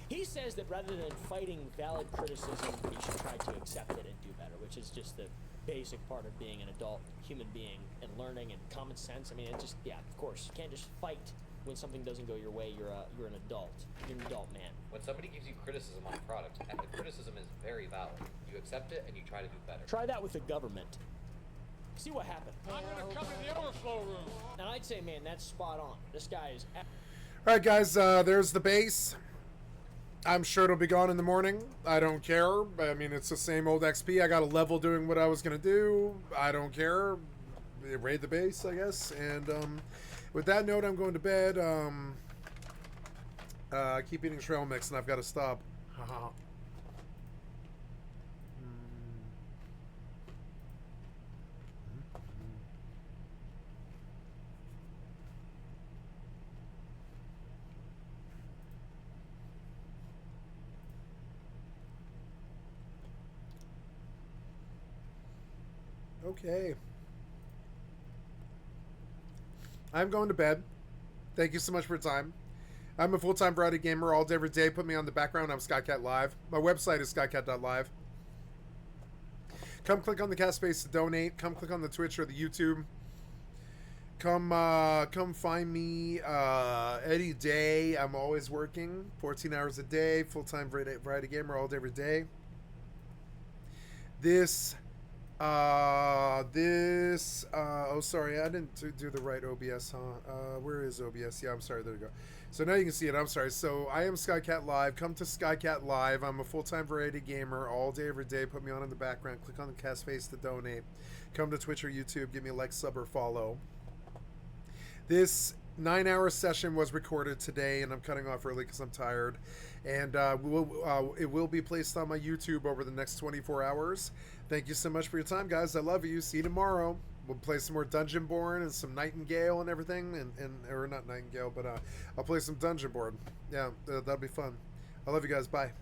He says that rather than fighting valid criticism, you should try to accept it and do better, which is just the basic part of being an adult human being and learning and common sense. I mean, it just, yeah, of course, you can't just fight when something doesn't go your way. You're an adult. You're an adult man. When somebody gives you criticism on a product, and the criticism is very valid, you accept it and you try to do better. Try that with the government. See what happened. I'm gonna come in the overflow room. And I'd say, man, that's spot on. This guy is. All right, guys. There's the base. I'm sure it'll be gone in the morning. I don't care. I mean, it's the same old XP. I got a level doing what I was gonna do. I don't care. Raid the base, I guess. And with that note, I'm going to bed. Keep eating trail mix, and I've got to stop. Haha. Okay. I'm going to bed. Thank you so much for your time. I'm a full-time variety gamer all day, every day. Put me on the background. I'm skycat.live. My website is skycat.live. Come click on the cast space to donate. Come click on the Twitch or the YouTube. Come find me any day. I'm always working 14 hours a day. Full-time variety gamer all day, every day. Oh, sorry, I didn't do the right OBS, huh? Where is OBS? Yeah, I'm sorry, there you go. So now you can see it. I'm sorry. So I am Skycat Live. Come to Skycat Live. I'm a full-time variety gamer all day, every day. Put me on in the background. Click on the cast face to donate. Come to Twitch or YouTube. Give me a like, sub, or follow. This 9-hour session was recorded today, and I'm cutting off early because I'm tired. And it will be placed on my YouTube over the next 24 hours. Thank you so much for your time, guys. I love you. See you tomorrow. We'll play some more Dungeonborne and some Nightingale and everything. Or not Nightingale, but I'll play some Dungeonborne. Yeah, that'll be fun. I love you guys. Bye.